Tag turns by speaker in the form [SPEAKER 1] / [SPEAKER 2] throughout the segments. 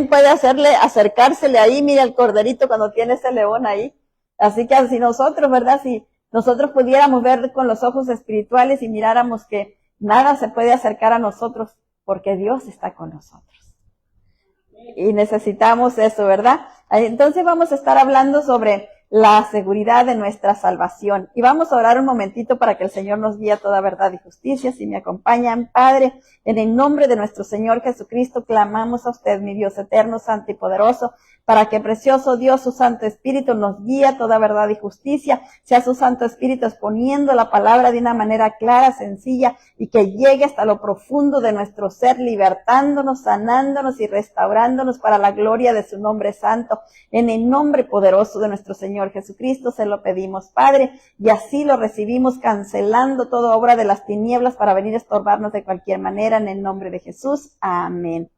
[SPEAKER 1] ¿quién puede acercársele ahí? Mira el corderito cuando tiene ese león ahí. Así que si nosotros, ¿verdad? Si nosotros pudiéramos ver con los ojos espirituales y miráramos que nada se puede acercar a nosotros porque Dios está con nosotros. Y necesitamos eso, ¿verdad? Entonces vamos a estar hablando sobre la seguridad de nuestra salvación. Y vamos a orar un momentito para que el Señor nos guíe a toda verdad y justicia. Si me acompañan, Padre, en el nombre de nuestro Señor Jesucristo, clamamos a usted, mi Dios eterno, santo y poderoso, para que precioso Dios, su Santo Espíritu, nos guíe a toda verdad y justicia, sea su Santo Espíritu exponiendo la palabra de una manera clara, sencilla, y que llegue hasta lo profundo de nuestro ser, libertándonos, sanándonos y restaurándonos para la gloria de su nombre santo. En el nombre poderoso de nuestro Señor Jesucristo se lo pedimos, Padre, y así lo recibimos, cancelando toda obra de las tinieblas para venir a estorbarnos de cualquier manera, en el nombre de Jesús. Amén.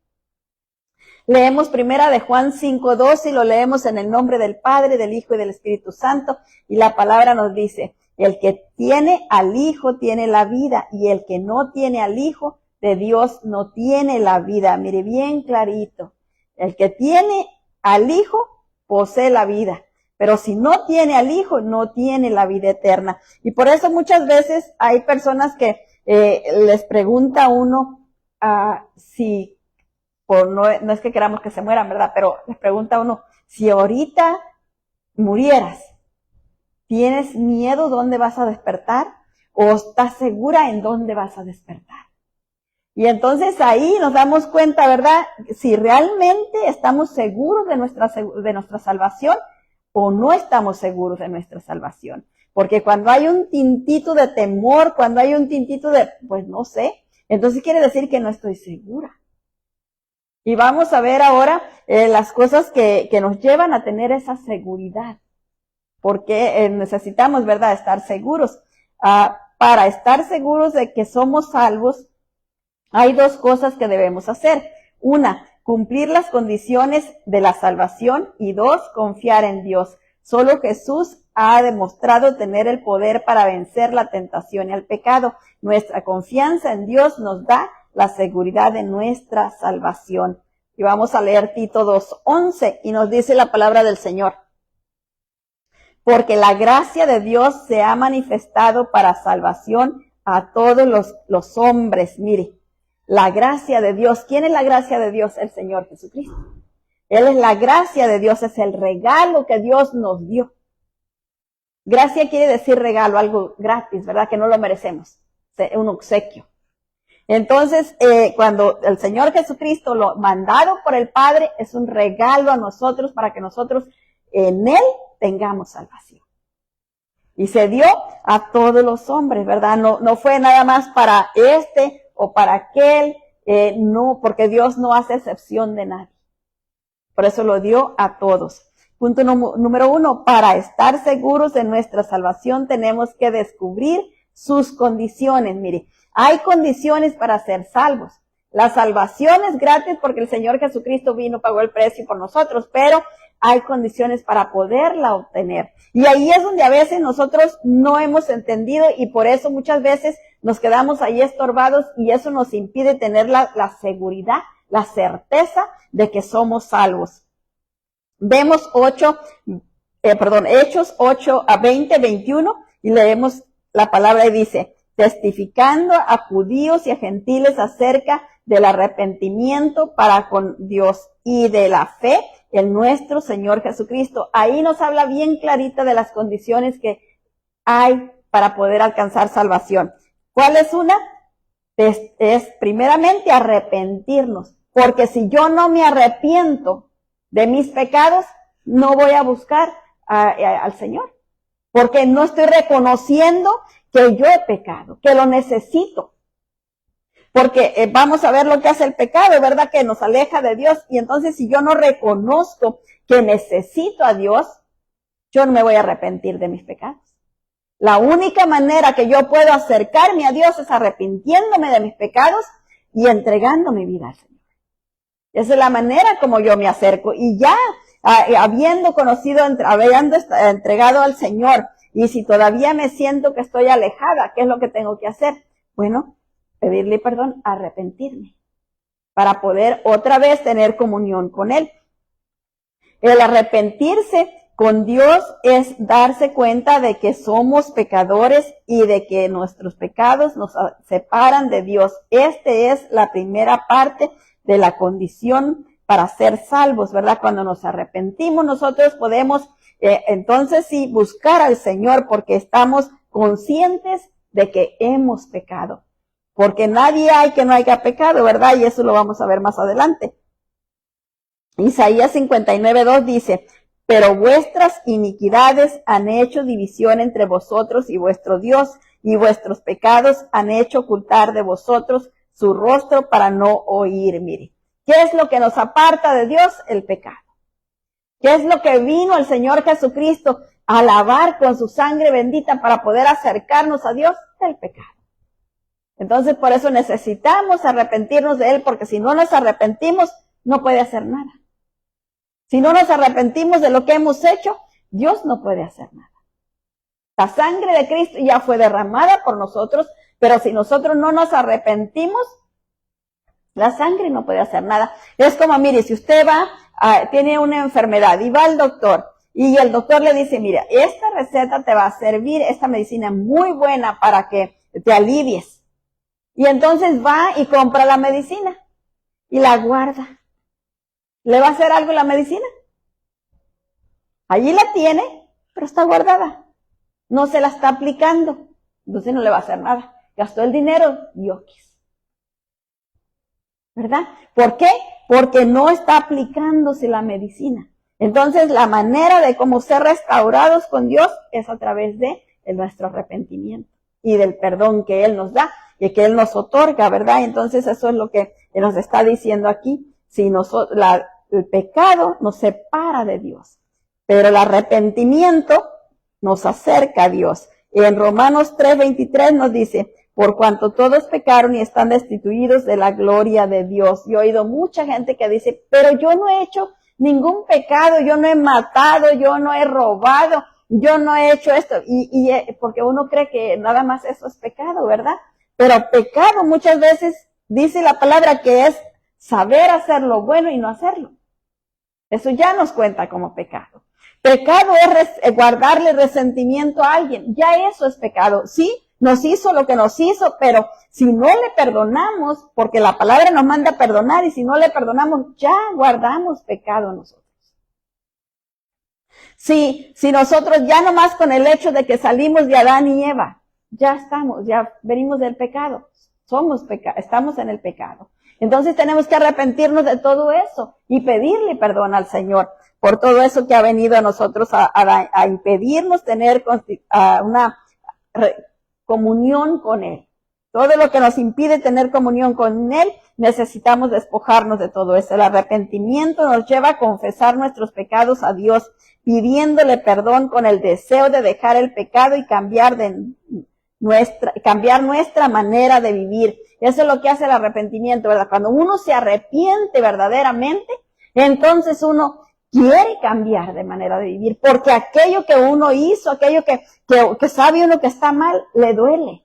[SPEAKER 1] Leemos primera de Juan 5:2 y lo leemos en el nombre del Padre, del Hijo y del Espíritu Santo, y la palabra nos dice: el que tiene al Hijo tiene la vida, y el que no tiene al Hijo de Dios no tiene la vida. Mire bien clarito, el que tiene al Hijo posee la vida, pero si no tiene al Hijo no tiene la vida eterna. Y por eso muchas veces hay personas que les pregunta a uno si no es que queramos que se mueran, ¿verdad? Pero les pregunta a uno, si ahorita murieras, ¿tienes miedo dónde vas a despertar? ¿O estás segura en dónde vas a despertar? Y entonces ahí nos damos cuenta, ¿verdad? Si realmente estamos seguros de nuestra salvación o no estamos seguros de nuestra salvación. Porque cuando hay un tintito de temor, cuando hay un tintito de, pues no sé, entonces quiere decir que no estoy segura. Y vamos a ver ahora las cosas que nos llevan a tener esa seguridad. Porque necesitamos, ¿verdad?, estar seguros. Para estar seguros de que somos salvos, hay dos cosas que debemos hacer. Una, cumplir las condiciones de la salvación, y dos, confiar en Dios. Solo Jesús ha demostrado tener el poder para vencer la tentación y el pecado. Nuestra confianza en Dios nos da la seguridad de nuestra salvación. Y vamos a leer Tito 2:11 y nos dice la palabra del Señor: porque la gracia de Dios se ha manifestado para salvación a todos los hombres. Mire, la gracia de Dios. ¿Quién es la gracia de Dios? El Señor Jesucristo. Él es la gracia de Dios, es el regalo que Dios nos dio. Gracia quiere decir regalo, algo gratis, ¿verdad? Que no lo merecemos, un obsequio. Entonces, cuando el Señor Jesucristo, lo mandado por el Padre, es un regalo a nosotros para que nosotros en Él tengamos salvación. Y se dio a todos los hombres, ¿verdad? No fue nada más para este o para aquel, no, porque Dios no hace excepción de nadie. Por eso lo dio a todos. Punto número 1, para estar seguros de nuestra salvación tenemos que descubrir sus condiciones. Mire, hay condiciones para ser salvos. La salvación es gratis porque el Señor Jesucristo vino, pagó el precio por nosotros, pero hay condiciones para poderla obtener. Y ahí es donde a veces nosotros no hemos entendido, y por eso muchas veces nos quedamos ahí estorbados, y eso nos impide tener la seguridad, la certeza de que somos salvos. Vemos Hechos 8:20-21, y leemos la palabra y dice: testificando a judíos y a gentiles acerca del arrepentimiento para con Dios y de la fe en nuestro Señor Jesucristo. Ahí nos habla bien clarita de las condiciones que hay para poder alcanzar salvación. ¿Cuál es una? Es primeramente arrepentirnos, porque si yo no me arrepiento de mis pecados, no voy a buscar al Señor, porque no estoy reconociendo que yo he pecado, que lo necesito. Porque vamos a ver lo que hace el pecado, ¿verdad? Que nos aleja de Dios. Y entonces, si yo no reconozco que necesito a Dios, yo no me voy a arrepentir de mis pecados. La única manera que yo puedo acercarme a Dios es arrepintiéndome de mis pecados y entregando mi vida al Señor. Esa es la manera como yo me acerco. Y ya, habiendo entregado al Señor, y si todavía me siento que estoy alejada, ¿qué es lo que tengo que hacer? Bueno, pedirle perdón, arrepentirme, para poder otra vez tener comunión con Él. El arrepentirse con Dios es darse cuenta de que somos pecadores y de que nuestros pecados nos separan de Dios. Esta es la primera parte de la condición para ser salvos, ¿verdad? Cuando nos arrepentimos, nosotros podemos entonces sí buscar al Señor porque estamos conscientes de que hemos pecado. Porque nadie hay que no haya pecado, ¿verdad? Y eso lo vamos a ver más adelante. Isaías 59:2 dice, pero vuestras iniquidades han hecho división entre vosotros y vuestro Dios, y vuestros pecados han hecho ocultar de vosotros su rostro para no oír. Mire, ¿qué es lo que nos aparta de Dios? El pecado. ¿Qué es lo que vino el Señor Jesucristo a lavar con su sangre bendita para poder acercarnos a Dios? El pecado. Entonces, por eso necesitamos arrepentirnos de Él, porque si no nos arrepentimos, no puede hacer nada. Si no nos arrepentimos de lo que hemos hecho, Dios no puede hacer nada. La sangre de Cristo ya fue derramada por nosotros, pero si nosotros no nos arrepentimos, la sangre no puede hacer nada. Es como, mire, si usted tiene una enfermedad y va al doctor, y el doctor le dice, mira, esta receta te va a servir, esta medicina es muy buena para que te alivies. Y entonces va y compra la medicina y la guarda. ¿Le va a hacer algo la medicina? Allí la tiene, pero está guardada. No se la está aplicando. Entonces no le va a hacer nada. Gastó el dinero, yoquis. ¿Verdad? ¿Por qué? Porque no está aplicándose la medicina. Entonces la manera de cómo ser restaurados con Dios es a través de nuestro arrepentimiento y del perdón que Él nos da y que Él nos otorga, ¿verdad? Entonces eso es lo que nos está diciendo aquí. Si el pecado nos separa de Dios, pero el arrepentimiento nos acerca a Dios. En Romanos 3:23 nos dice, por cuanto todos pecaron y están destituidos de la gloria de Dios. Yo he oído mucha gente que dice, pero yo no he hecho ningún pecado, yo no he matado, yo no he robado, yo no he hecho esto. Y porque uno cree que nada más eso es pecado, ¿verdad? Pero pecado muchas veces dice la palabra que es saber hacer lo bueno y no hacerlo. Eso ya nos cuenta como pecado. Pecado es guardarle resentimiento a alguien. Ya eso es pecado. Sí, nos hizo lo que nos hizo, pero si no le perdonamos, porque la palabra nos manda a perdonar, y si no le perdonamos, ya guardamos pecado nosotros. Si nosotros ya nomás con el hecho de que salimos de Adán y Eva, ya venimos del pecado. Estamos en el pecado. Entonces tenemos que arrepentirnos de todo eso y pedirle perdón al Señor por todo eso que ha venido a nosotros a impedirnos tener una comunión con Él. Todo lo que nos impide tener comunión con Él, necesitamos despojarnos de todo eso. El arrepentimiento nos lleva a confesar nuestros pecados a Dios, pidiéndole perdón con el deseo de dejar el pecado y cambiar nuestra manera de vivir. Eso es lo que hace el arrepentimiento, ¿verdad? Cuando uno se arrepiente verdaderamente, entonces uno quiere cambiar de manera de vivir, porque aquello que uno hizo, aquello que sabe uno que está mal, le duele.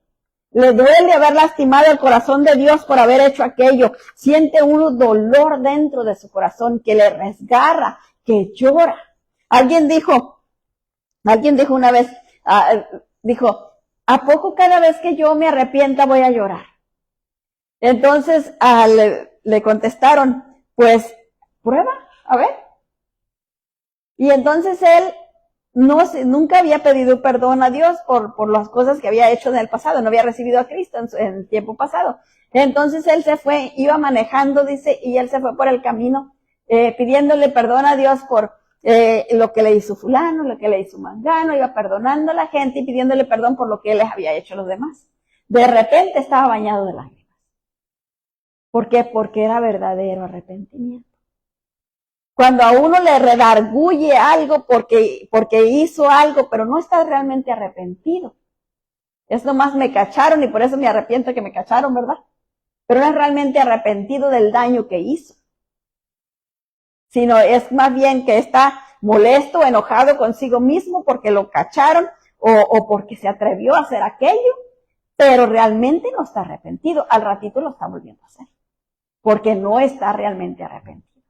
[SPEAKER 1] Le duele haber lastimado el corazón de Dios por haber hecho aquello. Siente uno dolor dentro de su corazón que le resgarra, que llora. Alguien dijo una vez, dijo, ¿a poco cada vez que yo me arrepienta voy a llorar? Entonces le contestaron, pues prueba, a ver. Y entonces él nunca había pedido perdón a Dios por las cosas que había hecho en el pasado, no había recibido a Cristo en el tiempo pasado. Entonces él se fue, iba manejando, dice, y él se fue por el camino pidiéndole perdón a Dios por lo que le hizo fulano, lo que le hizo mangano, iba perdonando a la gente y pidiéndole perdón por lo que él les había hecho a los demás. De repente estaba bañado de lágrimas. ¿Por qué? Porque era verdadero arrepentimiento. Cuando a uno le redarguye algo porque hizo algo, pero no está realmente arrepentido. Es nomás me cacharon y por eso me arrepiento que me cacharon, ¿verdad? Pero no es realmente arrepentido del daño que hizo. Sino es más bien que está molesto, enojado consigo mismo porque lo cacharon o porque se atrevió a hacer aquello, pero realmente no está arrepentido. Al ratito lo está volviendo a hacer. porque no está realmente arrepentido.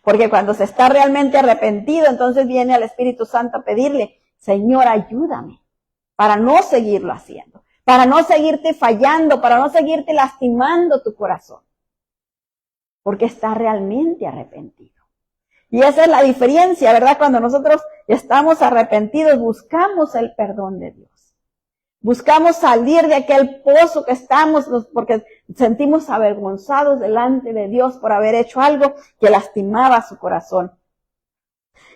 [SPEAKER 1] Porque cuando se está realmente arrepentido, entonces viene al Espíritu Santo a pedirle, Señor, ayúdame para no seguirlo haciendo, para no seguirte fallando, para no seguirte lastimando tu corazón, porque está realmente arrepentido. Y esa es la diferencia, ¿verdad? Cuando nosotros estamos arrepentidos, buscamos el perdón de Dios. Buscamos salir de aquel pozo que estamos, porque sentimos avergonzados delante de Dios por haber hecho algo que lastimaba su corazón.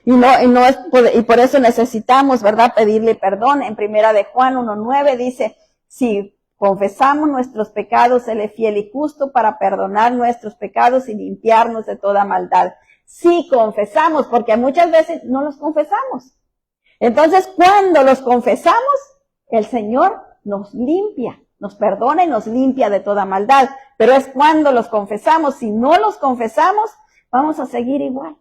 [SPEAKER 1] Y por eso necesitamos, ¿verdad?, pedirle perdón. En Primera de Juan 1:9 dice, si confesamos nuestros pecados, Él es fiel y justo para perdonar nuestros pecados y limpiarnos de toda maldad. Si confesamos, porque muchas veces no los confesamos. Entonces, cuando los confesamos, el Señor nos limpia, nos perdona y nos limpia de toda maldad. Pero es cuando los confesamos. Si no los confesamos, vamos a seguir igual.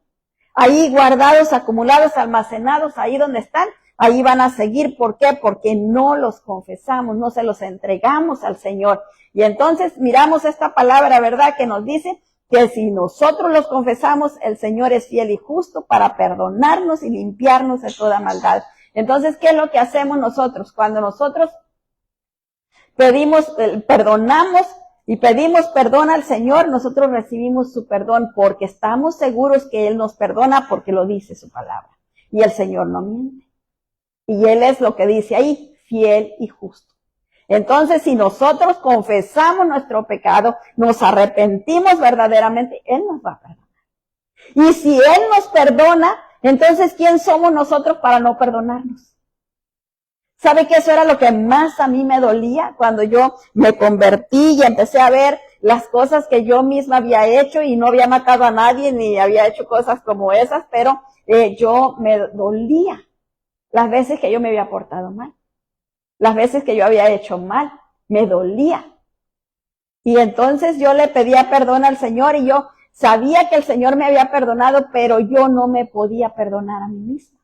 [SPEAKER 1] Ahí guardados, acumulados, almacenados, ahí donde están, ahí van a seguir. ¿Por qué? Porque no los confesamos, no se los entregamos al Señor. Y entonces miramos esta palabra, ¿verdad?, que nos dice que si nosotros los confesamos, el Señor es fiel y justo para perdonarnos y limpiarnos de toda maldad. Entonces, ¿qué es lo que hacemos nosotros? Cuando nosotros perdonamos y pedimos perdón al Señor, nosotros recibimos su perdón porque estamos seguros que Él nos perdona porque lo dice su palabra. Y el Señor no miente. Y Él es lo que dice ahí, fiel y justo. Entonces, si nosotros confesamos nuestro pecado, nos arrepentimos verdaderamente, Él nos va a perdonar. Y si Él nos perdona, entonces, ¿quién somos nosotros para no perdonarnos? ¿Sabe que eso era lo que más a mí me dolía cuando yo me convertí y empecé a ver las cosas que yo misma había hecho y no había matado a nadie ni había hecho cosas como esas, pero yo me dolía las veces que yo me había portado mal, las veces que yo había hecho mal, me dolía. Y entonces yo le pedía perdón al Señor y yo sabía que el Señor me había perdonado, pero yo no me podía perdonar a mí misma.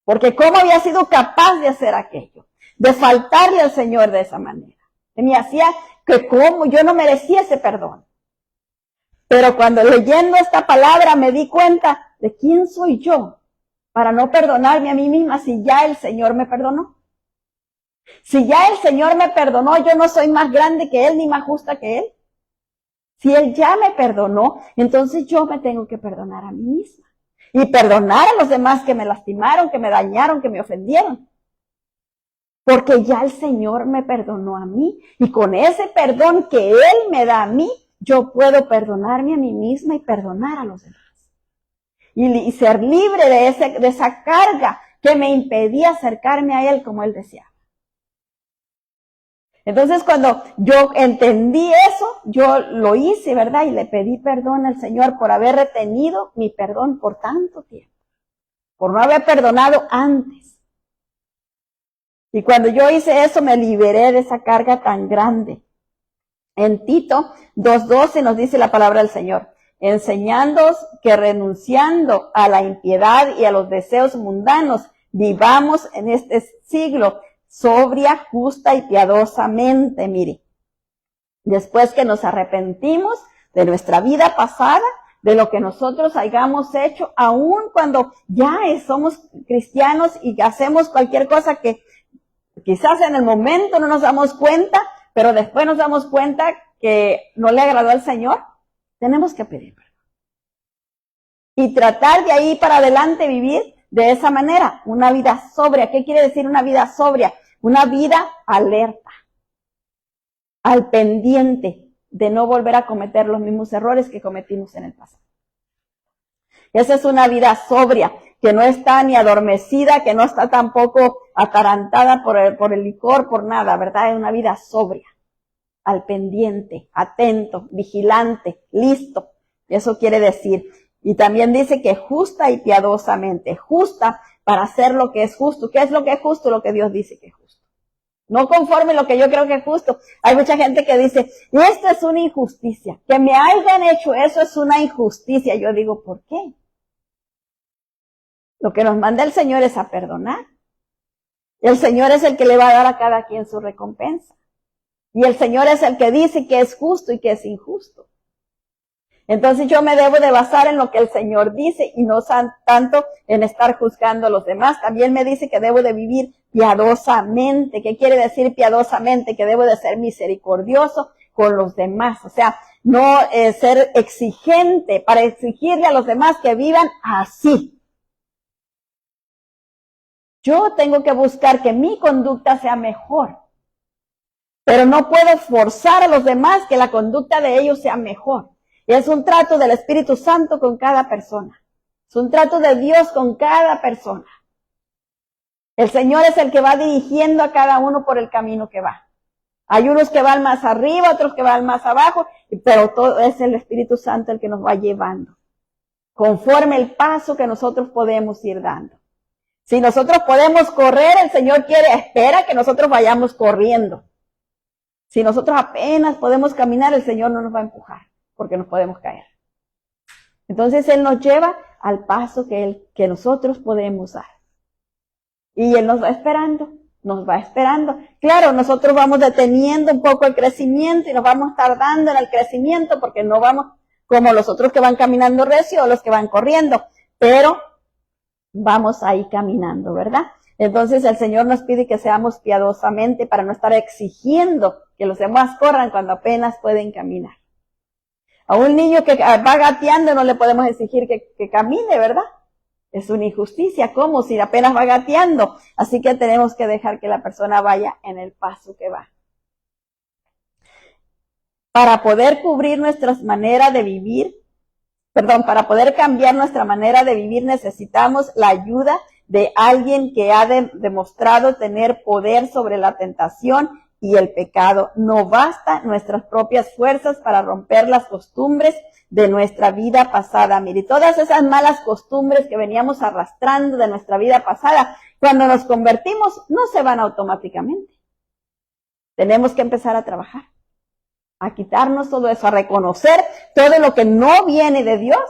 [SPEAKER 1] Porque ¿cómo había sido capaz de hacer aquello? De faltarle al Señor de esa manera. Y me hacía que cómo yo no merecía ese perdón. Pero cuando leyendo esta palabra me di cuenta de quién soy yo para no perdonarme a mí misma si ya el Señor me perdonó. Si ya el Señor me perdonó, yo no soy más grande que Él ni más justa que Él. Si Él ya me perdonó, entonces yo me tengo que perdonar a mí misma. Y perdonar a los demás que me lastimaron, que me dañaron, que me ofendieron. Porque ya el Señor me perdonó a mí. Y con ese perdón que Él me da a mí, yo puedo perdonarme a mí misma y perdonar a los demás. Y ser libre de esa carga que me impedía acercarme a Él como Él deseaba. Entonces, cuando yo entendí eso, yo lo hice, ¿verdad? Y le pedí perdón al Señor por haber retenido mi perdón por tanto tiempo. Por no haber perdonado antes. Y cuando yo hice eso, me liberé de esa carga tan grande. En Tito 2:12 nos dice la palabra del Señor, enseñándoos que renunciando a la impiedad y a los deseos mundanos, vivamos en este siglo sobria, justa y piadosamente, mire. Después que nos arrepentimos de nuestra vida pasada, de lo que nosotros hayamos hecho, aun cuando ya somos cristianos y hacemos cualquier cosa que quizás en el momento no nos damos cuenta, pero después nos damos cuenta que no le agradó al Señor, tenemos que pedir perdón. Y tratar de ahí para adelante vivir de esa manera, una vida sobria. ¿Qué quiere decir una vida sobria? Una vida alerta, al pendiente de no volver a cometer los mismos errores que cometimos en el pasado. Esa es una vida sobria, que no está ni adormecida, que no está tampoco atarantada por el licor, por nada, ¿verdad? Es una vida sobria, al pendiente, atento, vigilante, listo. Eso quiere decir. Y también dice que justa y piadosamente, justa para hacer lo que es justo. ¿Qué es lo que es justo? Lo que Dios dice que es justo. No conforme lo que yo creo que es justo. Hay mucha gente que dice, esto es una injusticia. Que me hayan hecho eso es una injusticia. Yo digo, ¿por qué? Lo que nos manda el Señor es a perdonar. El Señor es el que le va a dar a cada quien su recompensa. Y el Señor es el que dice que es justo y que es injusto. Entonces yo me debo de basar en lo que el Señor dice y no tanto en estar juzgando a los demás. También me dice que debo de vivir piadosamente. ¿Qué quiere decir piadosamente? Que debo de ser misericordioso con los demás. O sea, no ser exigente para exigirle a los demás que vivan así. Yo tengo que buscar que mi conducta sea mejor. Pero no puedo forzar a los demás que la conducta de ellos sea mejor. Es un trato del Espíritu Santo con cada persona. Es un trato de Dios con cada persona. El Señor es el que va dirigiendo a cada uno por el camino que va. Hay unos que van más arriba, otros que van más abajo, pero todo es el Espíritu Santo el que nos va llevando, conforme el paso que nosotros podemos ir dando. Si nosotros podemos correr, el Señor espera que nosotros vayamos corriendo. Si nosotros apenas podemos caminar, el Señor no nos va a empujar, porque nos podemos caer. Entonces Él nos lleva al paso que nosotros podemos dar. Y Él nos va esperando. Claro, nosotros vamos deteniendo un poco el crecimiento y nos vamos tardando en el crecimiento porque no vamos como los otros que van caminando recio o los que van corriendo, pero vamos ahí caminando, ¿verdad? Entonces el Señor nos pide que seamos piadosamente para no estar exigiendo que los demás corran cuando apenas pueden caminar. A un niño que va gateando no le podemos exigir que camine, ¿verdad? Es una injusticia, ¿cómo? Si apenas va gateando. Así que tenemos que dejar que la persona vaya en el paso que va. Para poder cubrir nuestras maneras de vivir, para poder cambiar nuestra manera de vivir necesitamos la ayuda de alguien que ha demostrado tener poder sobre la tentación y el pecado. No basta nuestras propias fuerzas para romper las costumbres de nuestra vida pasada. Mire, todas esas malas costumbres que veníamos arrastrando de nuestra vida pasada, cuando nos convertimos, no se van automáticamente. Tenemos que empezar a trabajar, a quitarnos todo eso, a reconocer todo lo que no viene de Dios,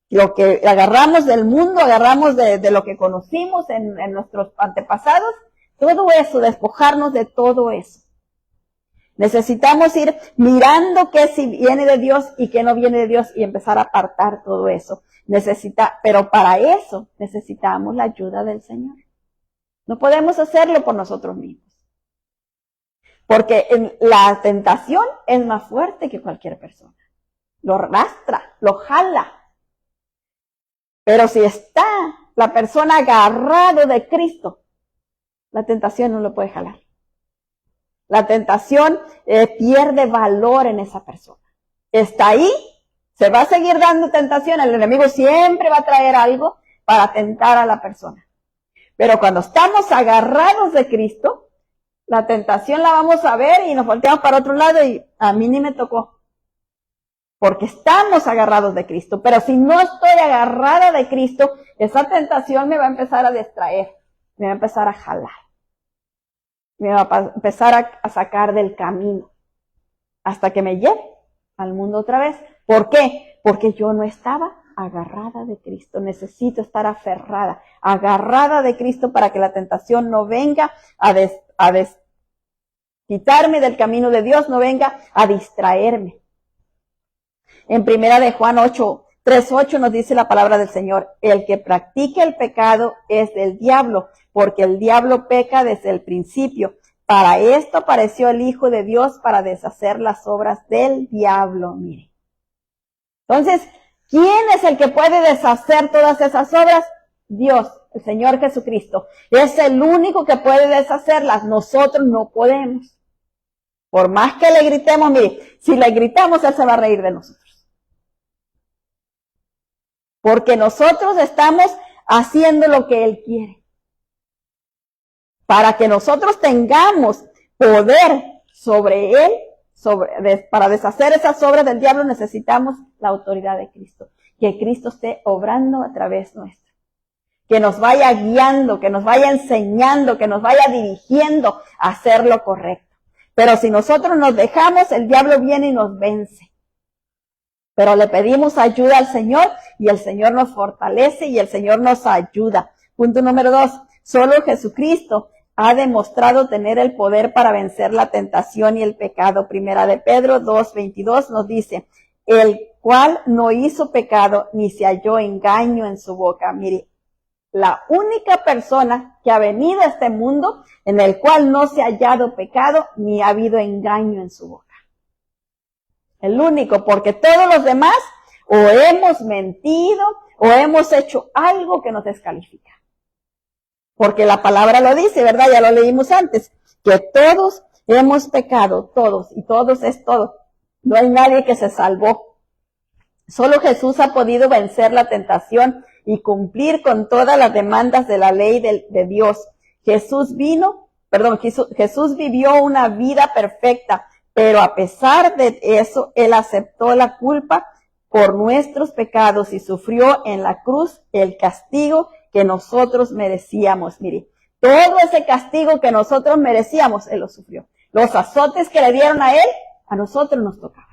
[SPEAKER 1] lo que agarramos del mundo, agarramos de lo que conocimos en nuestros antepasados, todo eso, despojarnos de todo eso. Necesitamos ir mirando qué sí viene de Dios y qué no viene de Dios y empezar a apartar todo eso. Pero para eso necesitamos la ayuda del Señor. No podemos hacerlo por nosotros mismos. Porque la tentación es más fuerte que cualquier persona. Lo arrastra, lo jala. Pero si está la persona agarrado de Cristo, la tentación no lo puede jalar. La tentación pierde valor en esa persona. Está ahí, se va a seguir dando tentación. El enemigo siempre va a traer algo para tentar a la persona. Pero cuando estamos agarrados de Cristo, la tentación la vamos a ver y nos volteamos para otro lado y a mí ni me tocó. Porque estamos agarrados de Cristo. Pero si no estoy agarrada de Cristo, esa tentación me va a empezar a distraer, me va a empezar a jalar. Me va a empezar a sacar del camino hasta que me lleve al mundo otra vez. ¿Por qué? Porque yo no estaba agarrada de Cristo. Necesito estar agarrada de Cristo para que la tentación no venga a quitarme del camino de Dios, no venga a distraerme. En primera de Juan 3:8 nos dice la palabra del Señor: el que practique el pecado es del diablo, porque el diablo peca desde el principio. Para esto apareció el Hijo de Dios, para deshacer las obras del diablo. Mire. Entonces, ¿quién es el que puede deshacer todas esas obras? Dios, el Señor Jesucristo. Es el único que puede deshacerlas. Nosotros no podemos. Por más que le gritemos, mire, si le gritamos, Él se va a reír de nosotros. Porque nosotros estamos haciendo lo que Él quiere. Para que nosotros tengamos poder sobre Él, para deshacer esas obras del diablo, necesitamos la autoridad de Cristo. Que Cristo esté obrando a través nuestro. Que nos vaya guiando, que nos vaya enseñando, que nos vaya dirigiendo a hacer lo correcto. Pero si nosotros nos dejamos, el diablo viene y nos vence. Pero le pedimos ayuda al Señor y el Señor nos fortalece y el Señor nos ayuda. Punto número 2. Solo Jesucristo ha demostrado tener el poder para vencer la tentación y el pecado. Primera de Pedro 2:22 nos dice: el cual no hizo pecado, ni se halló engaño en su boca. Mire, la única persona que ha venido a este mundo en el cual no se ha hallado pecado, ni ha habido engaño en su boca. El único, porque todos los demás o hemos mentido o hemos hecho algo que nos descalifica. Porque la palabra lo dice, ¿verdad? Ya lo leímos antes, que todos hemos pecado, todos, y todos es todo. No hay nadie que se salvó. Solo Jesús ha podido vencer la tentación y cumplir con todas las demandas de la ley de Dios. Jesús vivió una vida perfecta, pero a pesar de eso, Él aceptó la culpa por nuestros pecados y sufrió en la cruz el castigo que nosotros merecíamos. Mire, todo ese castigo que nosotros merecíamos, Él lo sufrió. Los azotes que le dieron a Él, a nosotros nos tocaban.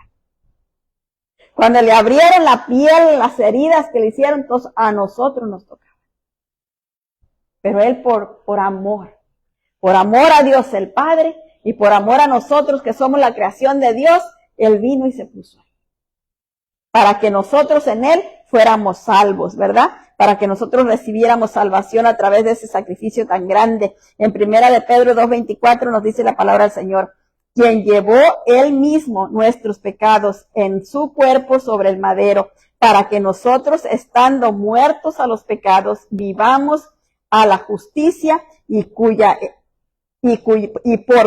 [SPEAKER 1] Cuando le abrieron la piel, las heridas que le hicieron, entonces a nosotros nos tocaban. Pero Él por amor a Dios el Padre y por amor a nosotros que somos la creación de Dios, Él vino y se puso ahí. Para que nosotros en Él fuéramos salvos, ¿verdad? Para que nosotros recibiéramos salvación a través de ese sacrificio tan grande. En 1 de Pedro 2:24 nos dice la palabra del Señor, quien llevó Él mismo nuestros pecados en su cuerpo sobre el madero, para que nosotros, estando muertos a los pecados, vivamos a la justicia y por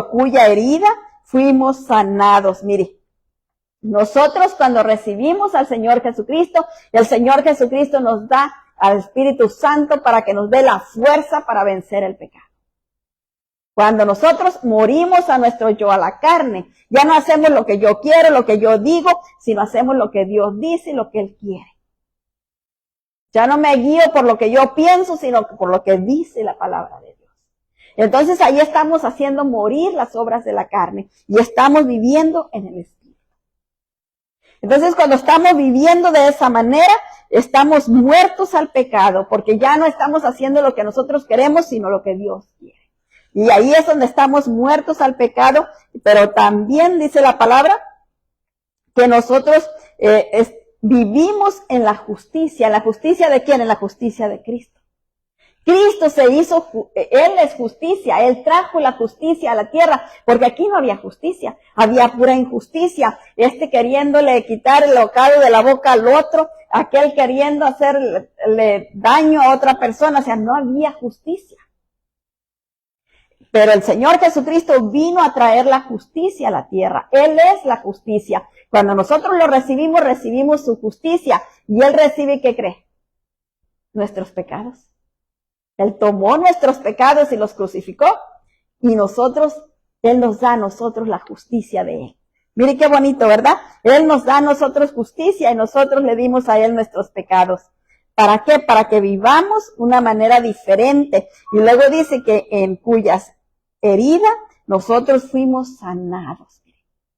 [SPEAKER 1] cuya herida fuimos sanados. Mire, nosotros cuando recibimos al Señor Jesucristo, el Señor Jesucristo nos da al Espíritu Santo para que nos dé la fuerza para vencer el pecado. Cuando nosotros morimos a nuestro yo, a la carne, ya no hacemos lo que yo quiero, lo que yo digo, sino hacemos lo que Dios dice y lo que Él quiere. Ya no me guío por lo que yo pienso, sino por lo que dice la palabra de Dios. Entonces ahí estamos haciendo morir las obras de la carne y estamos viviendo en el Espíritu. Entonces cuando estamos viviendo de esa manera, estamos muertos al pecado, porque ya no estamos haciendo lo que nosotros queremos, sino lo que Dios quiere. Y ahí es donde estamos muertos al pecado, pero también dice la palabra que nosotros vivimos en la justicia. ¿En la justicia de quién? En la justicia de Cristo. Cristo se hizo, Él es justicia, Él trajo la justicia a la tierra, porque aquí no había justicia, había pura injusticia. Queriéndole quitar el bocado de la boca al otro, aquel queriendo hacerle daño a otra persona, o sea, no había justicia. Pero el Señor Jesucristo vino a traer la justicia a la tierra. Él es la justicia. Cuando nosotros lo recibimos su justicia. Y Él recibe, ¿qué cree? Nuestros pecados. Él tomó nuestros pecados y los crucificó. Y Él nos da a nosotros la justicia de Él. Mire qué bonito, ¿verdad? Él nos da a nosotros justicia y nosotros le dimos a Él nuestros pecados. ¿Para qué? Para que vivamos una manera diferente. Y luego dice que en cuyas heridas nosotros fuimos sanados.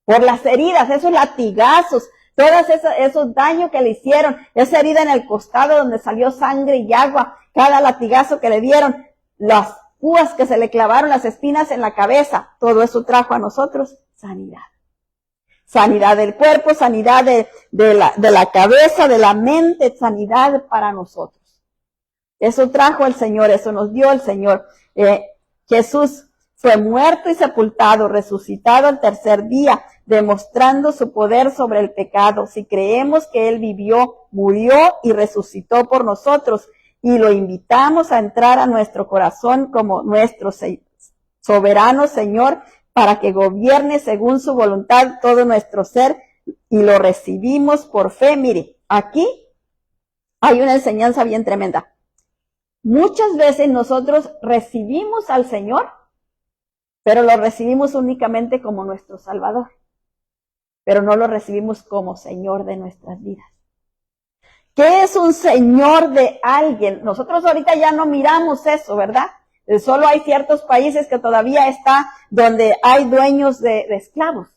[SPEAKER 1] Por las heridas, esos latigazos, todos esos daños que le hicieron, esa herida en el costado donde salió sangre y agua, cada latigazo que le dieron, las púas que se le clavaron, las espinas en la cabeza, todo eso trajo a nosotros sanidad. Sanidad del cuerpo, sanidad de la cabeza, de la mente, sanidad para nosotros. Eso trajo el Señor, eso nos dio el Señor. Jesús fue muerto y sepultado, resucitado al tercer día, demostrando su poder sobre el pecado. Si creemos que Él vivió, murió y resucitó por nosotros, y lo invitamos a entrar a nuestro corazón como nuestro soberano Señor, para que gobierne según su voluntad todo nuestro ser, y lo recibimos por fe. Mire, aquí hay una enseñanza bien tremenda. Muchas veces nosotros recibimos al Señor, pero lo recibimos únicamente como nuestro Salvador, pero no lo recibimos como Señor de nuestras vidas. ¿Qué es un Señor de alguien? Nosotros ahorita ya no miramos eso, ¿verdad? Solo hay ciertos países que todavía está donde hay dueños de esclavos.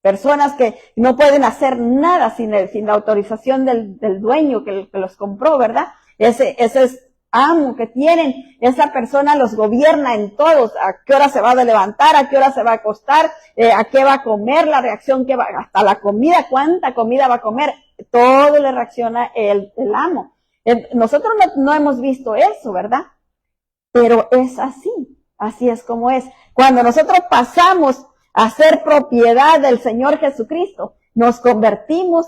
[SPEAKER 1] Personas que no pueden hacer nada sin la autorización del dueño que los compró, ¿verdad? Ese es amo que tienen, esa persona los gobierna en todos, a qué hora se va a levantar, a qué hora se va a acostar, a qué va a comer, la reacción que va, hasta la comida, cuánta comida va a comer, todo le reacciona el amo. Nosotros no hemos visto eso, ¿verdad? Pero es así es como es. Cuando nosotros pasamos a ser propiedad del Señor Jesucristo, nos convertimos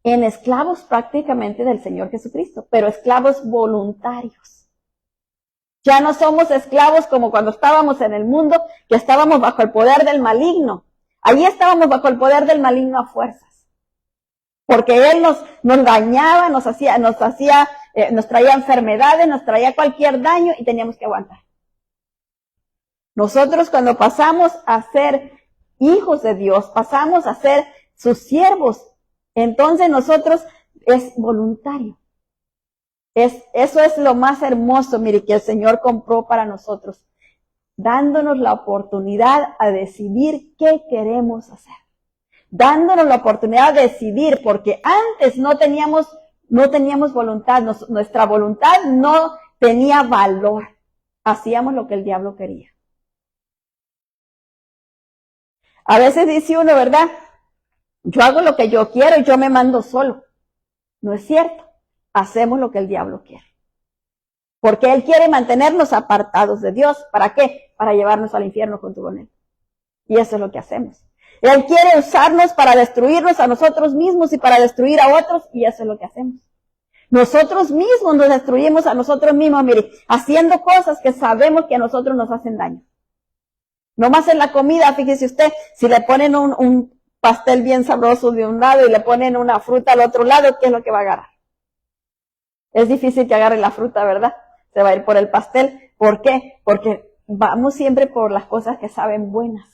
[SPEAKER 1] en esclavos prácticamente del Señor Jesucristo, pero esclavos voluntarios. Ya no somos esclavos como cuando estábamos en el mundo, que estábamos bajo el poder del maligno. Allí estábamos bajo el poder del maligno a fuerzas. Porque él nos dañaba, nos traía enfermedades, nos traía cualquier daño y teníamos que aguantar. Nosotros cuando pasamos a ser hijos de Dios, pasamos a ser sus siervos, entonces nosotros es voluntario. Eso es lo más hermoso, mire, que el Señor compró para nosotros, dándonos la oportunidad a decidir qué queremos hacer. Dándonos la oportunidad de decidir, porque antes no teníamos voluntad, nuestra voluntad no tenía valor. Hacíamos lo que el diablo quería. A veces dice uno, ¿verdad? Yo hago lo que yo quiero y yo me mando solo. No es cierto. Hacemos lo que el diablo quiere. Porque él quiere mantenernos apartados de Dios. ¿Para qué? Para llevarnos al infierno junto con él. Y eso es lo que hacemos. Él quiere usarnos para destruirnos a nosotros mismos y para destruir a otros, y eso es lo que hacemos. Nosotros mismos nos destruimos a nosotros mismos, mire, haciendo cosas que sabemos que a nosotros nos hacen daño. Nomás en la comida, fíjese usted, si le ponen un pastel bien sabroso de un lado y le ponen una fruta al otro lado, ¿qué es lo que va a agarrar? Es difícil que agarre la fruta, ¿verdad? Se va a ir por el pastel. ¿Por qué? Porque vamos siempre por las cosas que saben buenas.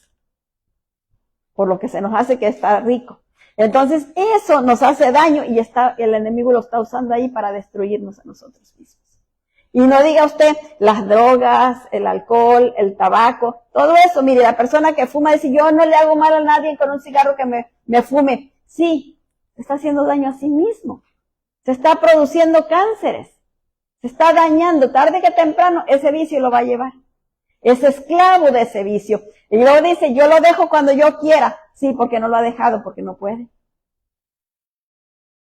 [SPEAKER 1] Por lo que se nos hace que está rico. Entonces, eso nos hace daño y el enemigo lo está usando ahí para destruirnos a nosotros mismos. Y no diga usted las drogas, el alcohol, el tabaco, todo eso. Mire, la persona que fuma dice, yo no le hago mal a nadie con un cigarro que me fume. Sí, se está haciendo daño a sí mismo. Se está produciendo cánceres. Se está dañando. Tarde que temprano, ese vicio lo va a llevar. Es esclavo de ese vicio. Y luego dice, yo lo dejo cuando yo quiera. Sí, porque no lo ha dejado, porque no puede.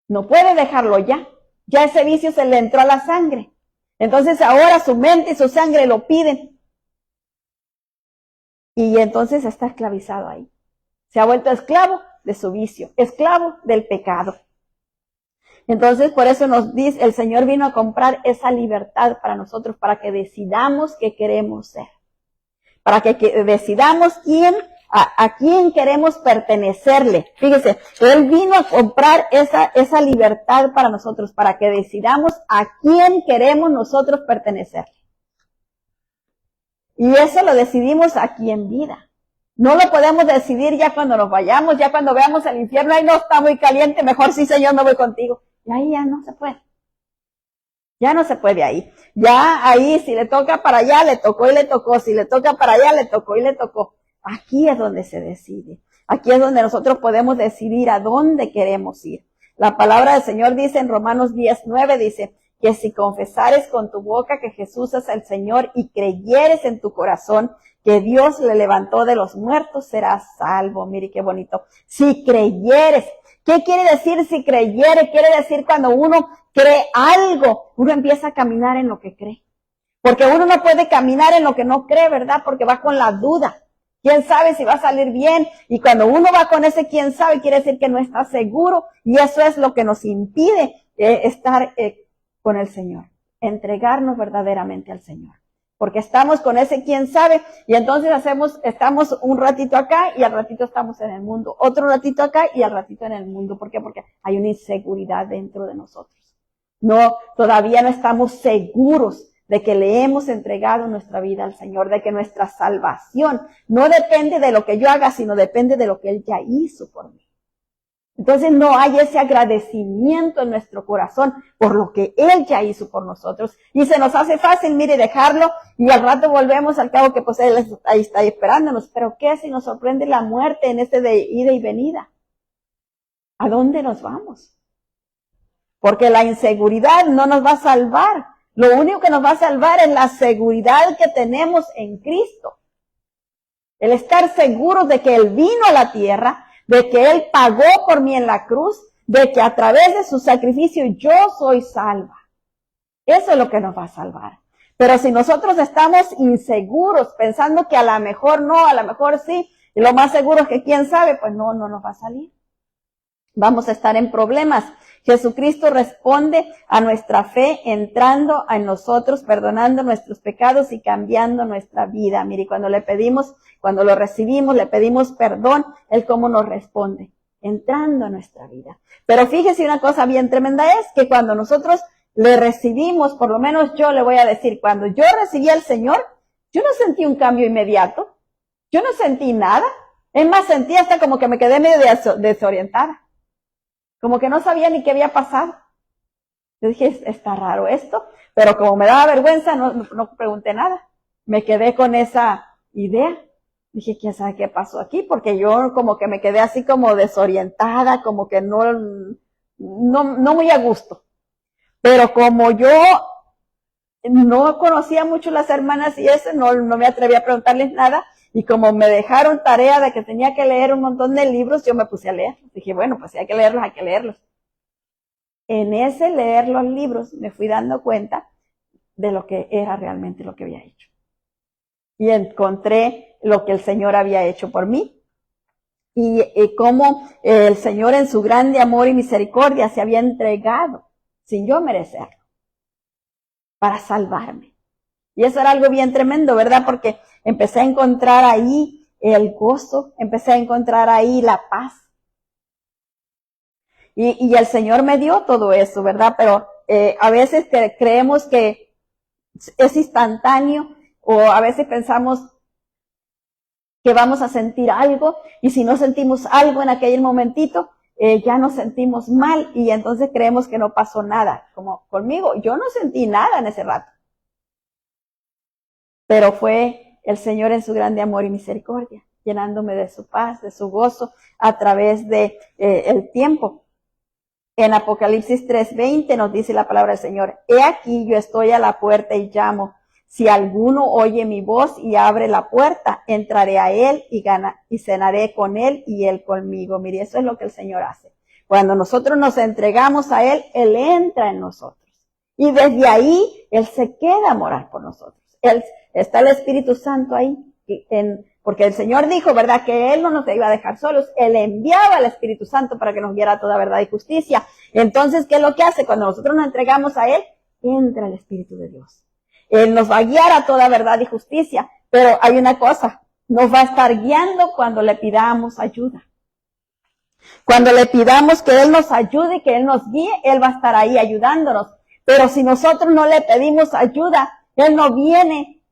[SPEAKER 1] No puede dejarlo ya. Ya ese vicio se le entró a la sangre. Entonces ahora su mente y su sangre lo piden. Y entonces está esclavizado ahí. Se ha vuelto esclavo de su vicio, esclavo del pecado. Entonces por eso nos dice, el Señor vino a comprar esa libertad para nosotros, para que decidamos qué queremos ser. Para que decidamos a quién queremos pertenecerle. Fíjese, Él vino a comprar esa libertad para nosotros, para que decidamos a quién queremos nosotros pertenecerle. Y eso lo decidimos aquí en vida. No lo podemos decidir ya cuando nos vayamos, ya cuando veamos el infierno, ahí no está muy caliente, mejor sí, Señor, me voy contigo. Y ahí ya no se puede. Ya no se puede ahí. Ya ahí, si le toca para allá, le tocó y le tocó. Si le toca para allá, le tocó y le tocó. Aquí es donde se decide. Aquí es donde nosotros podemos decidir a dónde queremos ir. La palabra del Señor dice en Romanos 10:9, dice que si confesares con tu boca que Jesús es el Señor y creyeres en tu corazón que Dios le levantó de los muertos, serás salvo. Mire qué bonito. Si creyeres. ¿Qué quiere decir si creyere? Quiere decir cuando uno cree algo, uno empieza a caminar en lo que cree. Porque uno no puede caminar en lo que no cree, ¿verdad? Porque va con la duda. ¿Quién sabe si va a salir bien? Y cuando uno va con ese quién sabe, quiere decir que no está seguro. Y eso es lo que nos impide estar con el Señor. Entregarnos verdaderamente al Señor. Porque estamos con ese quién sabe y entonces estamos un ratito acá y al ratito estamos en el mundo. Otro ratito acá y al ratito en el mundo. ¿Por qué? Porque hay una inseguridad dentro de nosotros. Todavía no estamos seguros de que le hemos entregado nuestra vida al Señor, de que nuestra salvación no depende de lo que yo haga, sino depende de lo que Él ya hizo por mí. Entonces no hay ese agradecimiento en nuestro corazón por lo que Él ya hizo por nosotros. Y se nos hace fácil, mire, dejarlo y al rato volvemos al cabo que pues Él ahí está esperándonos. Pero ¿qué si nos sorprende la muerte en este de ida y venida? ¿A dónde nos vamos? Porque la inseguridad no nos va a salvar. Lo único que nos va a salvar es la seguridad que tenemos en Cristo. El estar seguros de que Él vino a la tierra, de que Él pagó por mí en la cruz, de que a través de su sacrificio yo soy salva. Eso es lo que nos va a salvar. Pero si nosotros estamos inseguros, pensando que a lo mejor no, a lo mejor sí, y lo más seguro es que quién sabe, pues no nos va a salir. Vamos a estar en problemas. Jesucristo responde a nuestra fe entrando en nosotros, perdonando nuestros pecados y cambiando nuestra vida. Mire, cuando le pedimos, cuando lo recibimos, le pedimos perdón, Él cómo nos responde, entrando en nuestra vida. Pero fíjese una cosa bien tremenda es que cuando nosotros le recibimos, por lo menos yo le voy a decir, cuando yo recibí al Señor, yo no sentí un cambio inmediato, yo no sentí nada, es más, sentí hasta como que me quedé medio desorientada, como que no sabía ni qué había pasado. Yo dije, está raro esto, pero como me daba vergüenza, no pregunté nada, me quedé con esa idea. Dije, ¿quién sabe qué pasó aquí? Porque yo como que me quedé así como desorientada, como que no muy a gusto. Pero como yo no conocía mucho las hermanas y eso, no me atreví a preguntarles nada. Y como me dejaron tarea de que tenía que leer un montón de libros, yo me puse a leer. Dije, bueno, pues si hay que leerlos, hay que leerlos. En ese leer los libros me fui dando cuenta de lo que era realmente lo que había hecho. Y encontré lo que el Señor había hecho por mí. Y cómo el Señor en su grande amor y misericordia se había entregado sin yo merecerlo, para salvarme. Y eso era algo bien tremendo, ¿verdad? Porque empecé a encontrar ahí el gozo, empecé a encontrar ahí la paz. Y el Señor me dio todo eso, ¿verdad? Pero a veces creemos que es instantáneo, o a veces pensamos que vamos a sentir algo, y si no sentimos algo en aquel momentito, ya nos sentimos mal y entonces creemos que no pasó nada. Como conmigo, yo no sentí nada en ese rato. Pero fue el Señor en su grande amor y misericordia, llenándome de su paz, de su gozo a través de el tiempo. En Apocalipsis 3:20 nos dice la palabra del Señor, he aquí yo estoy a la puerta y llamo. Si alguno oye mi voz y abre la puerta, entraré a él y cenaré con él y él conmigo. Mire, eso es lo que el Señor hace. Cuando nosotros nos entregamos a él, él entra en nosotros. Y desde ahí, él se queda a morar por nosotros. Está el Espíritu Santo ahí. Porque el Señor dijo, ¿verdad?, que él no nos iba a dejar solos. Él enviaba al Espíritu Santo para que nos guiara toda verdad y justicia. Entonces, ¿qué es lo que hace? Cuando nosotros nos entregamos a él, entra el Espíritu de Dios. Él nos va a guiar a toda verdad y justicia, pero hay una cosa, nos va a estar guiando cuando le pidamos ayuda. Cuando le pidamos que Él nos ayude, que Él nos guíe, Él va a estar ahí ayudándonos. Pero si nosotros no le pedimos ayuda, Él no viene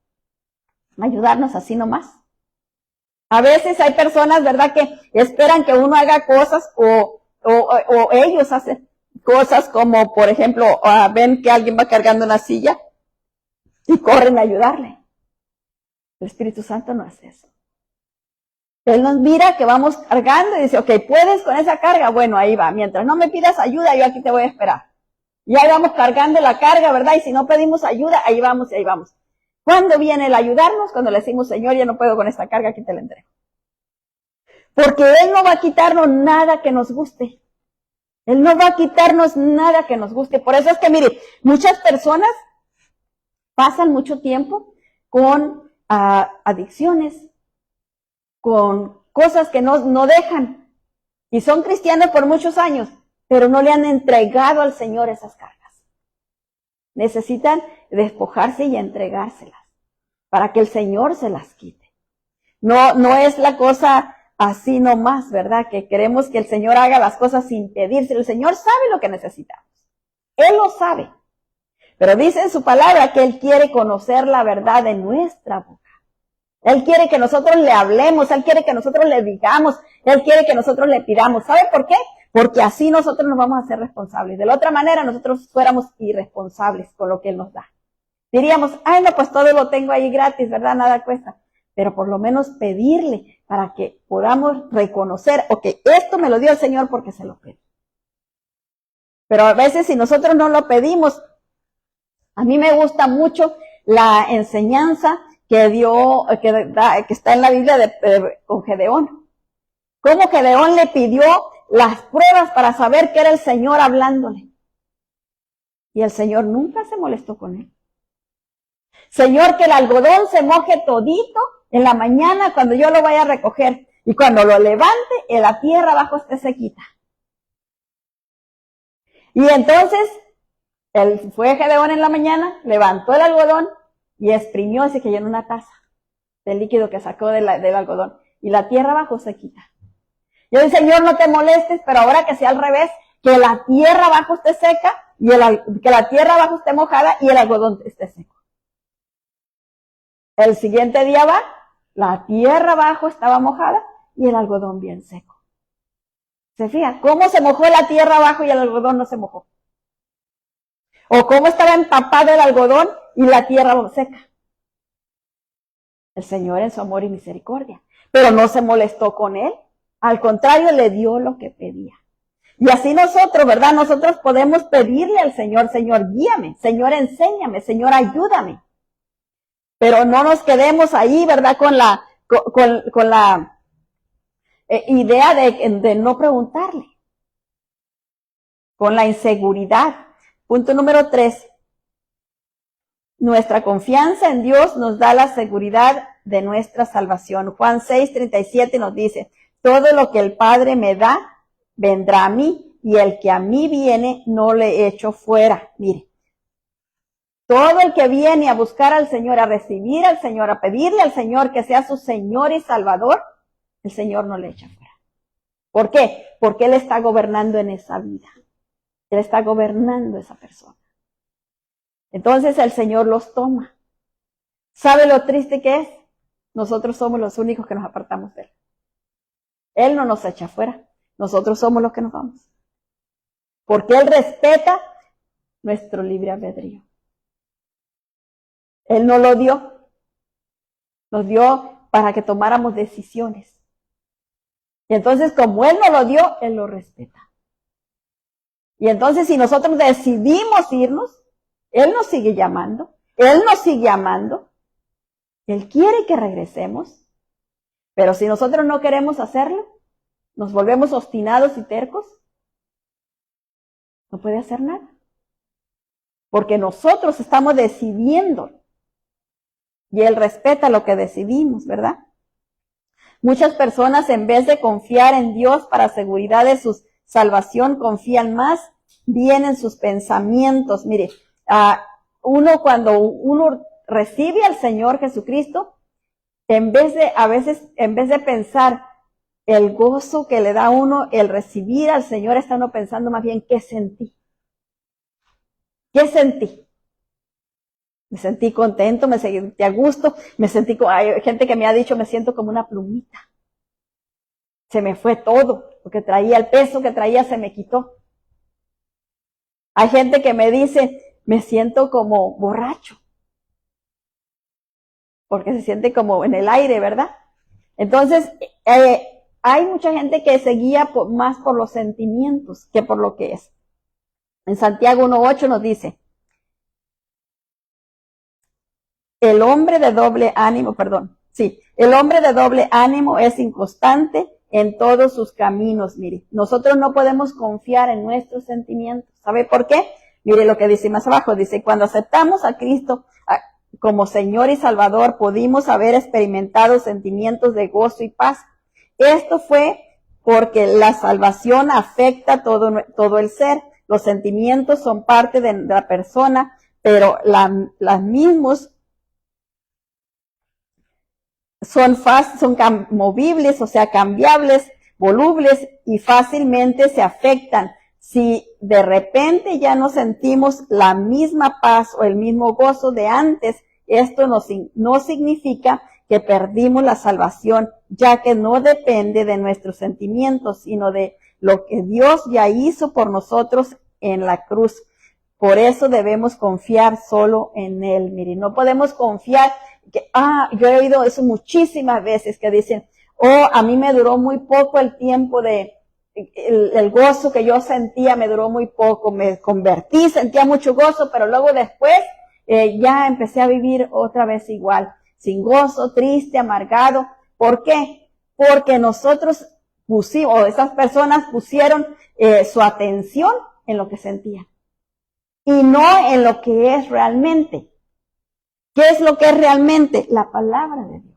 [SPEAKER 1] a ayudarnos así nomás. A veces hay personas, ¿verdad?, que esperan que uno haga cosas o ellos hacen cosas como, por ejemplo, ven que alguien va cargando una silla y corren a ayudarle. El Espíritu Santo no hace eso. Él nos mira que vamos cargando y dice, ok, ¿puedes con esa carga? Bueno, ahí va. Mientras no me pidas ayuda, yo aquí te voy a esperar. Y ahí vamos cargando la carga, ¿verdad? Y si no pedimos ayuda, ahí vamos y ahí vamos. ¿Cuándo viene el ayudarnos? Cuando le decimos, Señor, ya no puedo con esta carga, aquí te la entrego. Porque Él no va a quitarnos nada que nos guste. Él no va a quitarnos nada que nos guste. Por eso es que, mire, muchas personas pasan mucho tiempo con adicciones, con cosas que no dejan. Y son cristianos por muchos años, pero no le han entregado al Señor esas cargas. Necesitan despojarse y entregárselas para que el Señor se las quite. No es la cosa así nomás, ¿verdad? Que queremos que el Señor haga las cosas sin pedírselo. El Señor sabe lo que necesitamos. Él lo sabe. Pero dice en su palabra que Él quiere conocer la verdad de nuestra boca. Él quiere que nosotros le hablemos, Él quiere que nosotros le digamos, Él quiere que nosotros le pidamos. ¿Sabe por qué? Porque así nosotros nos vamos a hacer responsables. De la otra manera nosotros fuéramos irresponsables con lo que Él nos da. Diríamos, ay no, pues todo lo tengo ahí gratis, ¿verdad? Nada cuesta. Pero por lo menos pedirle para que podamos reconocer, ok, esto me lo dio el Señor porque se lo pedí. Pero a veces si nosotros no lo pedimos, a mí me gusta mucho la enseñanza que está en la Biblia con Gedeón. Cómo Gedeón le pidió las pruebas para saber que era el Señor hablándole. Y el Señor nunca se molestó con él. Señor, que el algodón se moje todito en la mañana cuando yo lo vaya a recoger. Y cuando lo levante, en la tierra abajo esté sequita. Y entonces, él fue Gedeón en la mañana, levantó el algodón y exprimió y se cayó en una taza del líquido que sacó del algodón. Y la tierra abajo sequita. Yo digo, Señor, no te molestes, pero ahora que sea al revés, que la tierra abajo esté seca, y que la tierra abajo esté mojada y el algodón esté seco. El siguiente día va, la tierra abajo estaba mojada y el algodón bien seco. ¿Se fija? ¿Cómo se mojó la tierra abajo y el algodón no se mojó? ¿O cómo estaba empapado el algodón y la tierra seca? El Señor en su amor y misericordia. Pero no se molestó con él. Al contrario, le dio lo que pedía. Y así nosotros, ¿verdad? Nosotros podemos pedirle al Señor, Señor, guíame, Señor, enséñame, Señor, ayúdame. Pero no nos quedemos ahí, ¿verdad? Con la idea de no preguntarle. Con la inseguridad. Punto número 3. Nuestra confianza en Dios nos da la seguridad de nuestra salvación. Juan 6:37 nos dice, todo lo que el Padre me da, vendrá a mí, y el que a mí viene, no le echo fuera. Mire, todo el que viene a buscar al Señor, a recibir al Señor, a pedirle al Señor que sea su Señor y Salvador, el Señor no le echa fuera. ¿Por qué? Porque Él está gobernando en esa vida. Él está gobernando esa persona. Entonces el Señor los toma. ¿Sabe lo triste que es? Nosotros somos los únicos que nos apartamos de Él. Él no nos echa fuera. Nosotros somos los que nos vamos. Porque Él respeta nuestro libre albedrío. Él no lo dio. Nos dio para que tomáramos decisiones. Y entonces, como Él no lo dio, Él lo respeta. Y entonces, si nosotros decidimos irnos, Él nos sigue llamando. Él nos sigue amando. Él quiere que regresemos. Pero si nosotros no queremos hacerlo, nos volvemos obstinados y tercos, no puede hacer nada. Porque nosotros estamos decidiendo. Y Él respeta lo que decidimos, ¿verdad? Muchas personas, en vez de confiar en Dios para seguridad de su salvación, confían más bien en sus pensamientos. Mire, cuando uno recibe al Señor Jesucristo, en vez de pensar el gozo que le da a uno el recibir al Señor, está uno pensando más bien, ¿qué sentí? ¿Qué sentí? Me sentí contento, me sentí a gusto, hay gente que me ha dicho, me siento como una plumita. Se me fue todo, porque traía el peso que traía, se me quitó. Hay gente que me dice, me siento como borracho, porque se siente como en el aire, ¿verdad? Entonces, hay mucha gente que se guía más por los sentimientos que por lo que es. En Santiago 1:8 nos dice, el hombre de doble ánimo es inconstante en todos sus caminos. Mire, nosotros no podemos confiar en nuestros sentimientos. ¿Sabe por qué? Mire lo que dice más abajo. Dice, cuando aceptamos a Cristo como Señor y Salvador, pudimos haber experimentado sentimientos de gozo y paz. Esto fue porque la salvación afecta todo el ser. Los sentimientos son parte de la persona, pero las mismos son movibles, o sea, cambiables, volubles y fácilmente se afectan. Si de repente ya no sentimos la misma paz o el mismo gozo de antes, esto no significa que perdimos la salvación, ya que no depende de nuestros sentimientos, sino de lo que Dios ya hizo por nosotros en la cruz. Por eso debemos confiar solo en Él. Miren, no podemos confiar yo he oído eso muchísimas veces que dicen, a mí me duró muy poco el tiempo el gozo que yo sentía me duró muy poco, me convertí, sentía mucho gozo, pero luego después ya empecé a vivir otra vez igual, sin gozo, triste, amargado. ¿Por qué? Porque nosotros esas personas pusieron su atención en lo que sentían y no en lo que es realmente. ¿Qué es lo que es realmente? La palabra de Dios.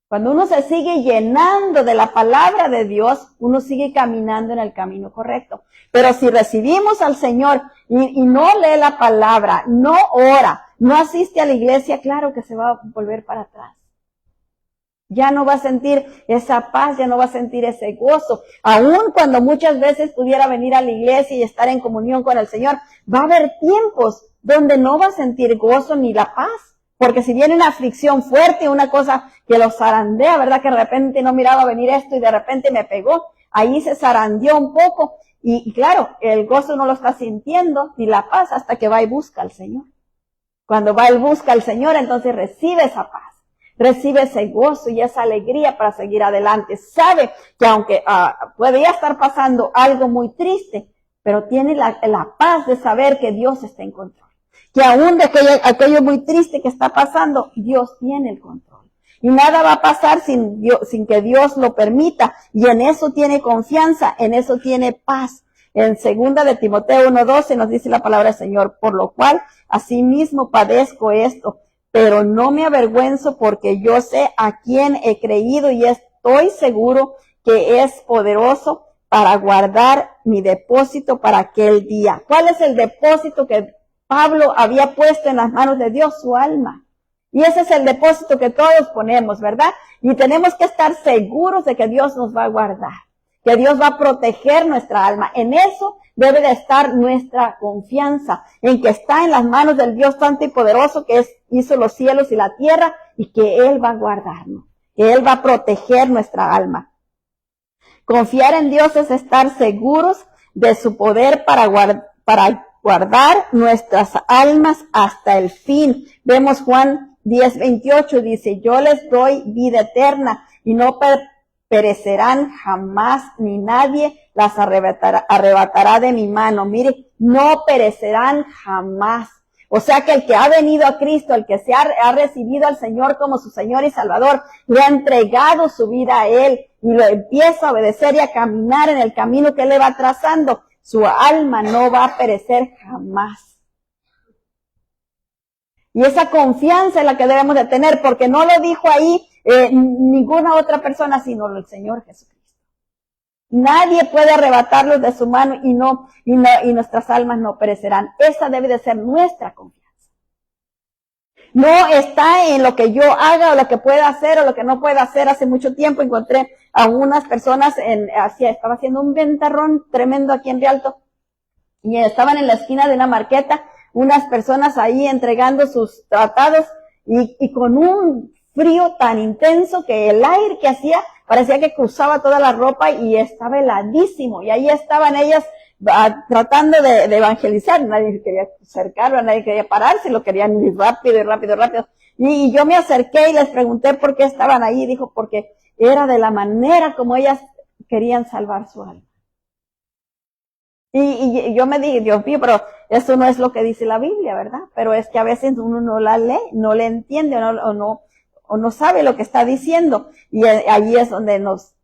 [SPEAKER 1] Cuando uno se sigue llenando de la palabra de Dios, uno sigue caminando en el camino correcto. Pero si recibimos al Señor y no lee la palabra, no ora, no asiste a la iglesia, claro que se va a volver para atrás. Ya no va a sentir esa paz, ya no va a sentir ese gozo. Aun cuando muchas veces pudiera venir a la iglesia y estar en comunión con el Señor, va a haber tiempos donde no va a sentir gozo ni la paz. Porque si viene una aflicción fuerte, una cosa que lo zarandea, ¿verdad? Que de repente no miraba venir esto y de repente me pegó, ahí se zarandeó un poco. Y claro, el gozo no lo está sintiendo, ni la paz, hasta que va y busca al Señor. Cuando va y busca al Señor, entonces recibe esa paz, recibe ese gozo y esa alegría para seguir adelante. Sabe que aunque podría estar pasando algo muy triste, pero tiene la paz de saber que Dios está en control. Que aún de aquello muy triste que está pasando, Dios tiene el control. Y nada va a pasar sin que Dios lo permita. Y en eso tiene confianza, en eso tiene paz. En 2 de Timoteo 1:12 nos dice la palabra del Señor, por lo cual asimismo padezco esto, pero no me avergüenzo porque yo sé a quién he creído y estoy seguro que es poderoso para guardar mi depósito para aquel día. ¿Cuál es el depósito que Pablo había puesto en las manos de Dios? Su alma. Y ese es el depósito que todos ponemos, ¿verdad? Y tenemos que estar seguros de que Dios nos va a guardar, que Dios va a proteger nuestra alma. En eso debe de estar nuestra confianza, en que está en las manos del Dios santo y poderoso que hizo los cielos y la tierra y que Él va a guardarnos, que Él va a proteger nuestra alma. Confiar en Dios es estar seguros de su poder para guardar nuestras almas hasta el fin. Vemos Juan 10:28, dice, yo les doy vida eterna y no perecerán jamás, ni nadie las arrebatará de mi mano. Mire, no perecerán jamás. O sea que el que ha venido a Cristo, el que ha recibido al Señor como su Señor y Salvador, le ha entregado su vida a Él y lo empieza a obedecer y a caminar en el camino que Él le va trazando, su alma no va a perecer jamás. Y esa confianza es la que debemos de tener, porque no lo dijo ahí ninguna otra persona, sino el Señor Jesucristo. Nadie puede arrebatarlos de su mano y nuestras almas no perecerán. Esa debe de ser nuestra confianza. No está en lo que yo haga o lo que pueda hacer o lo que no pueda hacer. Hace mucho tiempo encontré a unas personas, estaba haciendo un ventarrón tremendo aquí en Rialto, y estaban en la esquina de una marqueta, unas personas ahí entregando sus tratados y con un frío tan intenso que el aire que hacía parecía que cruzaba toda la ropa y estaba heladísimo. Y ahí estaban ellas tratando de evangelizar. Nadie quería acercarlo, nadie quería pararse, lo querían ir rápido y rápido, rápido. Y yo me acerqué y les pregunté por qué estaban ahí. Dijo, porque era de la manera como ellas querían salvar su alma. Y yo me dije, Dios mío, pero eso no es lo que dice la Biblia, ¿verdad? Pero es que a veces uno no la lee, no le entiende o no sabe lo que está diciendo. Y allí es donde nos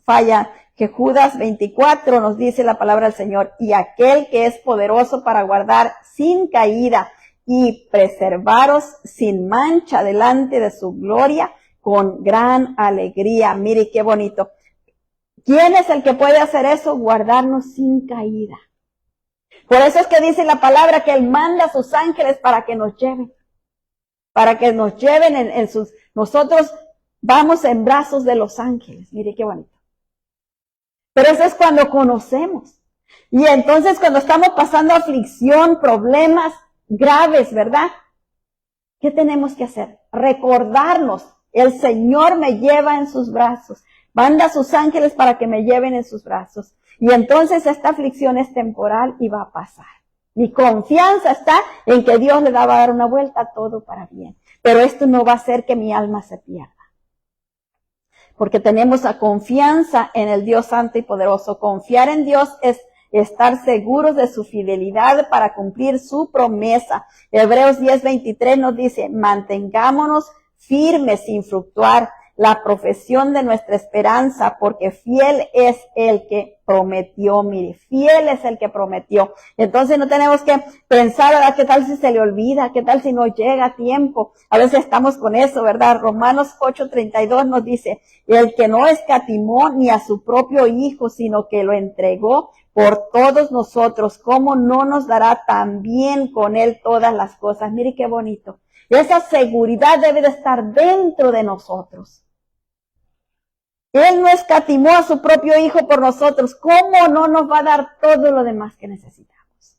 [SPEAKER 1] falla, que Judas 24 nos dice la palabra del Señor, y aquel que es poderoso para guardar sin caída y preservaros sin mancha delante de su gloria con gran alegría. Mire qué bonito. ¿Quién es el que puede hacer eso? Guardarnos sin caída. Por eso es que dice la palabra que Él manda a sus ángeles para que nos lleven. Para que nos lleven nosotros vamos en brazos de los ángeles. Mire qué bonito. Pero eso es cuando conocemos. Y entonces cuando estamos pasando aflicción, problemas graves, ¿verdad? ¿Qué tenemos que hacer? Recordarnos, el Señor me lleva en sus brazos. Manda a sus ángeles para que me lleven en sus brazos. Y entonces esta aflicción es temporal y va a pasar. Mi confianza está en que Dios le va a dar una vuelta a todo para bien. Pero esto no va a hacer que mi alma se pierda. Porque tenemos la confianza en el Dios santo y poderoso. Confiar en Dios es estar seguros de su fidelidad para cumplir su promesa. Hebreos 10:23 nos dice, mantengámonos firmes sin fluctuar, la profesión de nuestra esperanza, porque fiel es el que prometió, mire, fiel es el que prometió. Entonces no tenemos que pensar, ¿verdad? ¿Qué tal si se le olvida? ¿Qué tal si no llega a tiempo? A veces estamos con eso, ¿verdad? Romanos 8:32 nos dice, el que no escatimó ni a su propio Hijo, sino que lo entregó por todos nosotros, ¿cómo no nos dará también con él todas las cosas? Mire qué bonito. Esa seguridad debe de estar dentro de nosotros. Él no escatimó a su propio Hijo por nosotros. ¿Cómo no nos va a dar todo lo demás que necesitamos?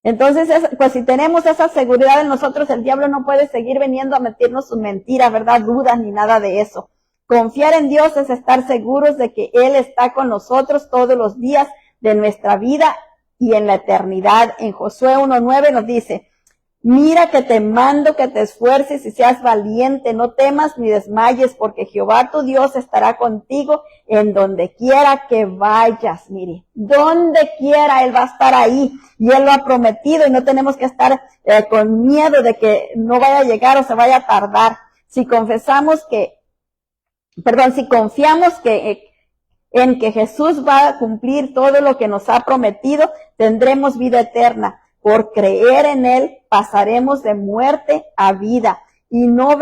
[SPEAKER 1] Entonces, pues si tenemos esa seguridad en nosotros, el diablo no puede seguir viniendo a meternos sus mentiras, ¿verdad? Dudas ni nada de eso. Confiar en Dios es estar seguros de que Él está con nosotros todos los días de nuestra vida y en la eternidad. En Josué 1:9 nos dice, mira que te mando que te esfuerces y seas valiente, no temas ni desmayes, porque Jehová tu Dios estará contigo en donde quiera que vayas. Mire, donde quiera Él va a estar ahí y Él lo ha prometido y no tenemos que estar con miedo de que no vaya a llegar o se vaya a tardar. Si confiamos en que Jesús va a cumplir todo lo que nos ha prometido, tendremos vida eterna. Por creer en Él, pasaremos de muerte a vida y no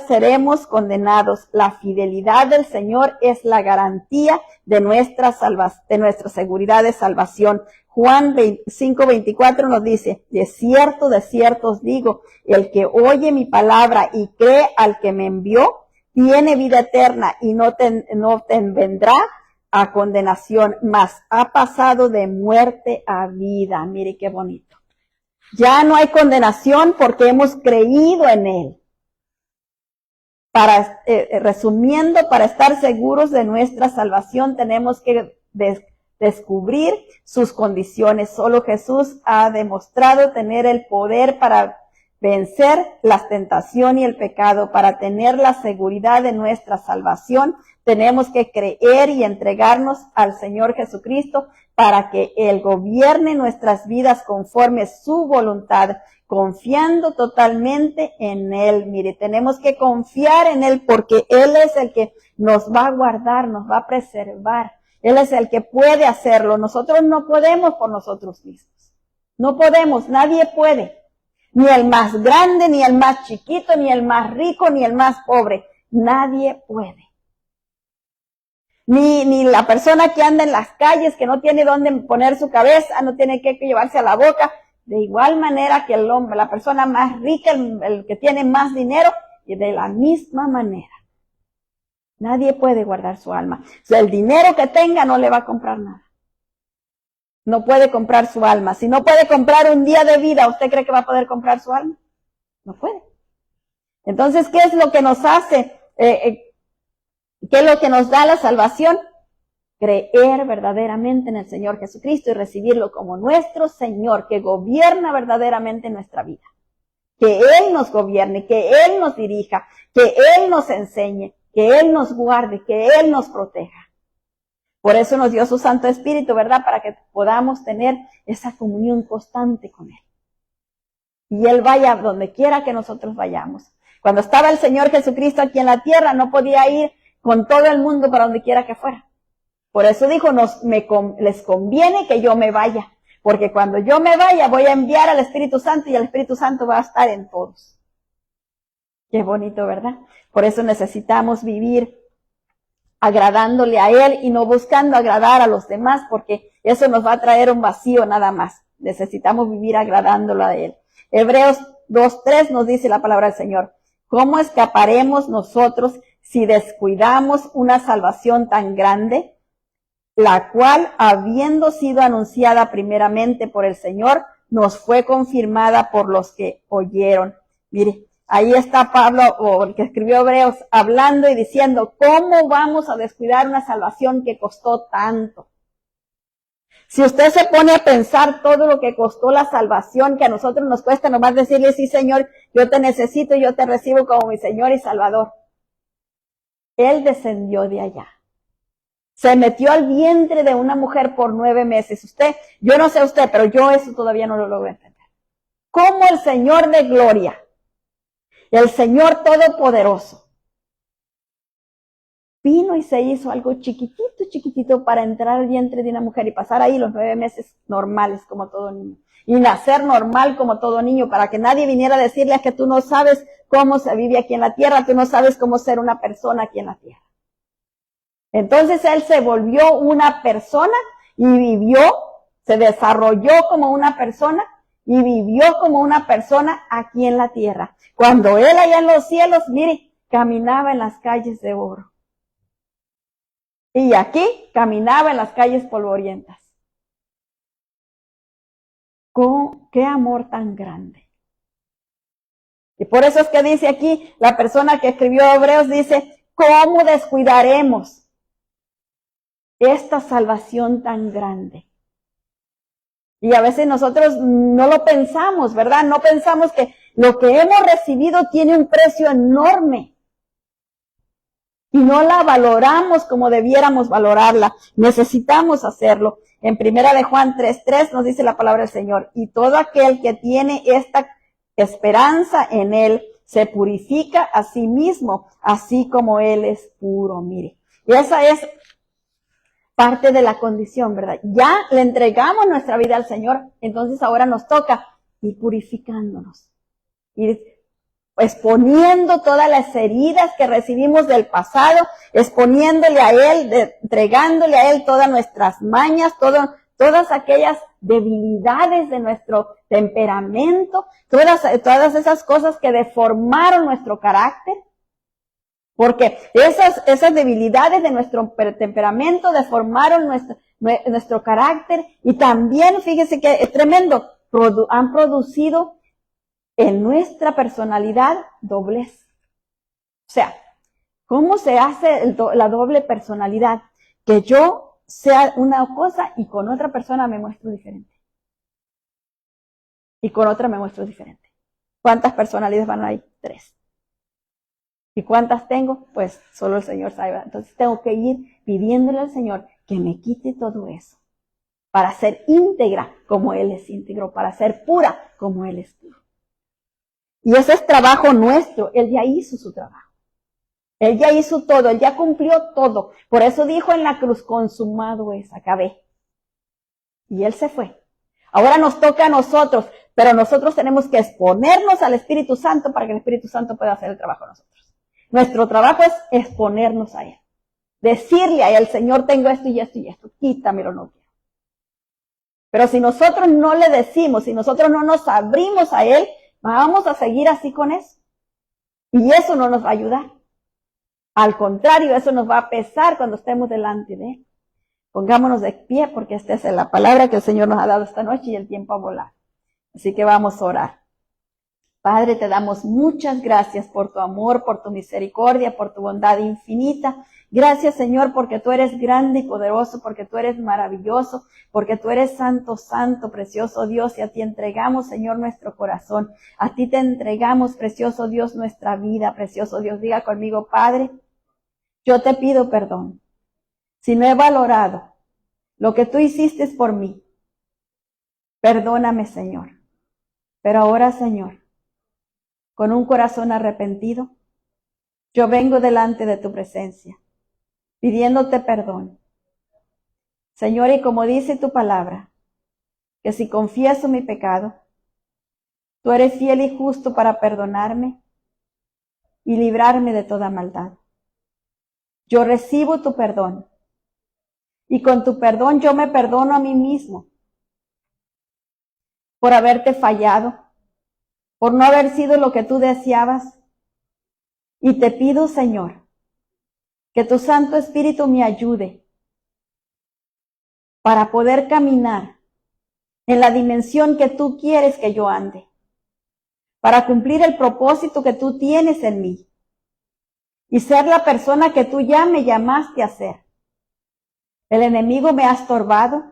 [SPEAKER 1] seremos condenados. La fidelidad del Señor es la garantía de nuestra seguridad de salvación. Juan 5:24 nos dice, de cierto os digo, el que oye mi palabra y cree al que me envió, tiene vida eterna y no vendrá a condenación, mas ha pasado de muerte a vida. Mire qué bonito. Ya no hay condenación porque hemos creído en Él. Resumiendo, para estar seguros de nuestra salvación tenemos que descubrir sus condiciones. Solo Jesús ha demostrado tener el poder para vencer la tentación y el pecado. Para tener la seguridad de nuestra salvación, tenemos que creer y entregarnos al Señor Jesucristo para que Él gobierne nuestras vidas conforme su voluntad, confiando totalmente en Él. Mire, tenemos que confiar en Él porque Él es el que nos va a guardar, nos va a preservar. Él es el que puede hacerlo. Nosotros no podemos por nosotros mismos. No podemos, nadie puede. Ni el más grande, ni el más chiquito, ni el más rico, ni el más pobre. Nadie puede. Ni la persona que anda en las calles, que no tiene dónde poner su cabeza, no tiene qué llevarse a la boca. De igual manera que el hombre, la persona más rica, el que tiene más dinero, y de la misma manera. Nadie puede guardar su alma. O sea, el dinero que tenga no le va a comprar nada. No puede comprar su alma. Si no puede comprar un día de vida, ¿usted cree que va a poder comprar su alma? No puede. Entonces, ¿qué es lo que nos hace? ¿Qué es lo que nos da la salvación? Creer verdaderamente en el Señor Jesucristo y recibirlo como nuestro Señor, que gobierna verdaderamente nuestra vida. Que Él nos gobierne, que Él nos dirija, que Él nos enseñe, que Él nos guarde, que Él nos proteja. Por eso nos dio su Santo Espíritu, ¿verdad? Para que podamos tener esa comunión constante con Él. Y Él vaya donde quiera que nosotros vayamos. Cuando estaba el Señor Jesucristo aquí en la tierra, no podía ir con todo el mundo para donde quiera que fuera. Por eso dijo, les conviene que yo me vaya. Porque cuando yo me vaya, voy a enviar al Espíritu Santo y el Espíritu Santo va a estar en todos. Qué bonito, ¿verdad? Por eso necesitamos vivir agradándole a Él y no buscando agradar a los demás, porque eso nos va a traer un vacío nada más. Necesitamos vivir agradándolo a Él. Hebreos 2:3 nos dice la palabra del Señor. ¿Cómo escaparemos nosotros si descuidamos una salvación tan grande, la cual, habiendo sido anunciada primeramente por el Señor, nos fue confirmada por los que oyeron? Mire, ahí está Pablo, o el que escribió Hebreos, hablando y diciendo, ¿cómo vamos a descuidar una salvación que costó tanto? Si usted se pone a pensar todo lo que costó la salvación, que a nosotros nos cuesta nomás decirle, sí Señor, yo te necesito y yo te recibo como mi Señor y Salvador. Él descendió de allá. Se metió al vientre de una mujer por 9 meses. Yo no sé usted, pero yo eso todavía no lo logro entender. ¿Cómo el Señor de gloria, el Señor todopoderoso, vino y se hizo algo chiquitito, chiquitito para entrar al vientre de una mujer y pasar ahí los 9 meses normales como todo niño. Y nacer normal como todo niño, para que nadie viniera a decirle que tú no sabes cómo se vive aquí en la tierra, tú no sabes cómo ser una persona aquí en la tierra. Entonces él se volvió una persona y vivió, se desarrolló como una persona y vivió como una persona aquí en la tierra. Cuando él allá en los cielos, mire, caminaba en las calles de oro. Y aquí caminaba en las calles polvorientas. ¡Qué amor tan grande! Y por eso es que dice aquí, la persona que escribió Hebreos dice, ¿cómo descuidaremos esta salvación tan grande? Y a veces nosotros no lo pensamos, ¿verdad? No pensamos que lo que hemos recibido tiene un precio enorme. Y no la valoramos como debiéramos valorarla. Necesitamos hacerlo. En 1 de Juan 3:3 nos dice la palabra del Señor. Y todo aquel que tiene esta esperanza en Él se purifica a sí mismo, así como Él es puro. Mire, y esa es parte de la condición, ¿verdad? Ya le entregamos nuestra vida al Señor, entonces ahora nos toca ir purificándonos, ir exponiendo todas las heridas que recibimos del pasado, exponiéndole a Él, entregándole a Él todas nuestras mañas, todas aquellas debilidades de nuestro temperamento, todas esas cosas que deformaron nuestro carácter. Porque esas debilidades de nuestro temperamento deformaron nuestro carácter y también, fíjese que es tremendo, han producido en nuestra personalidad doblez. O sea, ¿cómo se hace la doble personalidad? Que yo sea una cosa y con otra persona me muestro diferente. Y con otra me muestro diferente. ¿Cuántas personalidades van ahí? 3. ¿Y cuántas tengo? Pues solo el Señor sabe. Entonces tengo que ir pidiéndole al Señor que me quite todo eso. Para ser íntegra como Él es íntegro. Para ser pura como Él es puro. Y ese es trabajo nuestro. Él ya hizo su trabajo. Él ya hizo todo. Él ya cumplió todo. Por eso dijo en la cruz, consumado es, acabé. Y Él se fue. Ahora nos toca a nosotros. Pero nosotros tenemos que exponernos al Espíritu Santo para que el Espíritu Santo pueda hacer el trabajo de nosotros. Nuestro trabajo es exponernos a Él. Decirle a Él, Señor, tengo esto y esto y esto. Quítamelo, no quiero. Pero si nosotros no le decimos, si nosotros no nos abrimos a Él, vamos a seguir así con eso. Y eso no nos va a ayudar. Al contrario, eso nos va a pesar cuando estemos delante de Él. Pongámonos de pie porque esta es la palabra que el Señor nos ha dado esta noche y el tiempo ha volado. Así que vamos a orar. Padre, te damos muchas gracias por tu amor, por tu misericordia, por tu bondad infinita. Gracias, Señor, porque tú eres grande y poderoso, porque tú eres maravilloso, porque tú eres santo, santo, precioso Dios, y a ti entregamos, Señor, nuestro corazón. A ti te entregamos, precioso Dios, nuestra vida, precioso Dios. Diga conmigo, Padre, yo te pido perdón. Si no he valorado lo que tú hiciste por mí, perdóname, Señor. Pero ahora, Señor, con un corazón arrepentido, yo vengo delante de tu presencia, pidiéndote perdón. Señor, y como dice tu palabra, que si confieso mi pecado, tú eres fiel y justo para perdonarme y librarme de toda maldad. Yo recibo tu perdón, y con tu perdón yo me perdono a mí mismo por haberte fallado, por no haber sido lo que tú deseabas. Y te pido, Señor, que tu Santo Espíritu me ayude para poder caminar en la dimensión que tú quieres que yo ande, para cumplir el propósito que tú tienes en mí y ser la persona que tú ya me llamaste a ser. El enemigo me ha estorbado,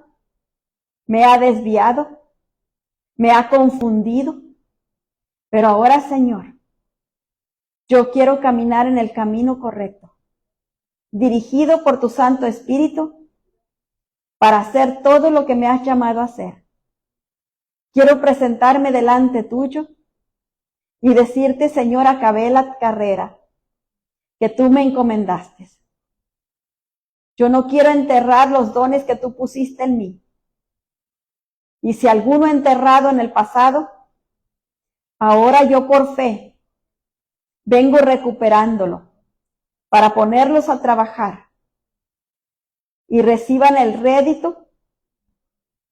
[SPEAKER 1] me ha desviado, me ha confundido, pero ahora, Señor, yo quiero caminar en el camino correcto, dirigido por tu Santo Espíritu, para hacer todo lo que me has llamado a hacer. Quiero presentarme delante tuyo y decirte, Señor, acabé la carrera que tú me encomendaste. Yo no quiero enterrar los dones que tú pusiste en mí. Y si alguno enterrado en el pasado, ahora yo por fe vengo recuperándolo para ponerlos a trabajar y reciban el rédito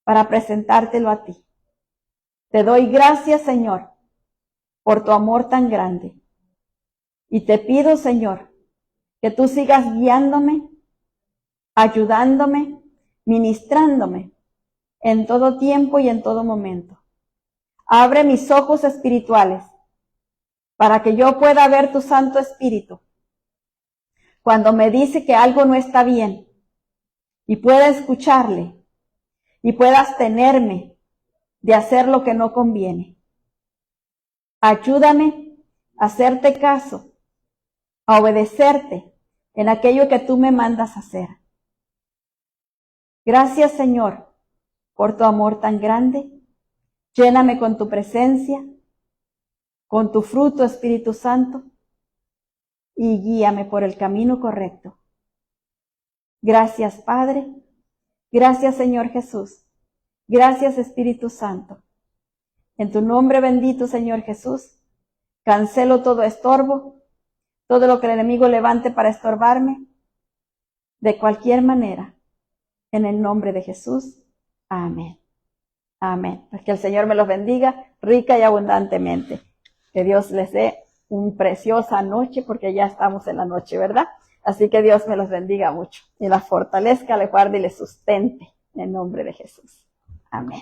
[SPEAKER 1] para presentártelo a ti. Te doy gracias, Señor, por tu amor tan grande. Y te pido, Señor, que tú sigas guiándome, ayudándome, ministrándome en todo tiempo y en todo momento. Abre mis ojos espirituales para que yo pueda ver tu Santo Espíritu cuando me dice que algo no está bien y pueda escucharle y pueda abstenerme de hacer lo que no conviene. Ayúdame a hacerte caso, a obedecerte en aquello que tú me mandas hacer. Gracias, Señor, por tu amor tan grande. Lléname con tu presencia, con tu fruto, Espíritu Santo, y guíame por el camino correcto. Gracias, Padre. Gracias, Señor Jesús. Gracias, Espíritu Santo. En tu nombre bendito, Señor Jesús, cancelo todo estorbo, todo lo que el enemigo levante para estorbarme, de cualquier manera. En el nombre de Jesús. Amén. Amén. Pues que el Señor me los bendiga rica y abundantemente. Que Dios les dé una preciosa noche, porque ya estamos en la noche, ¿verdad? Así que Dios me los bendiga mucho y la fortalezca, le guarde y le sustente en el nombre de Jesús. Amén.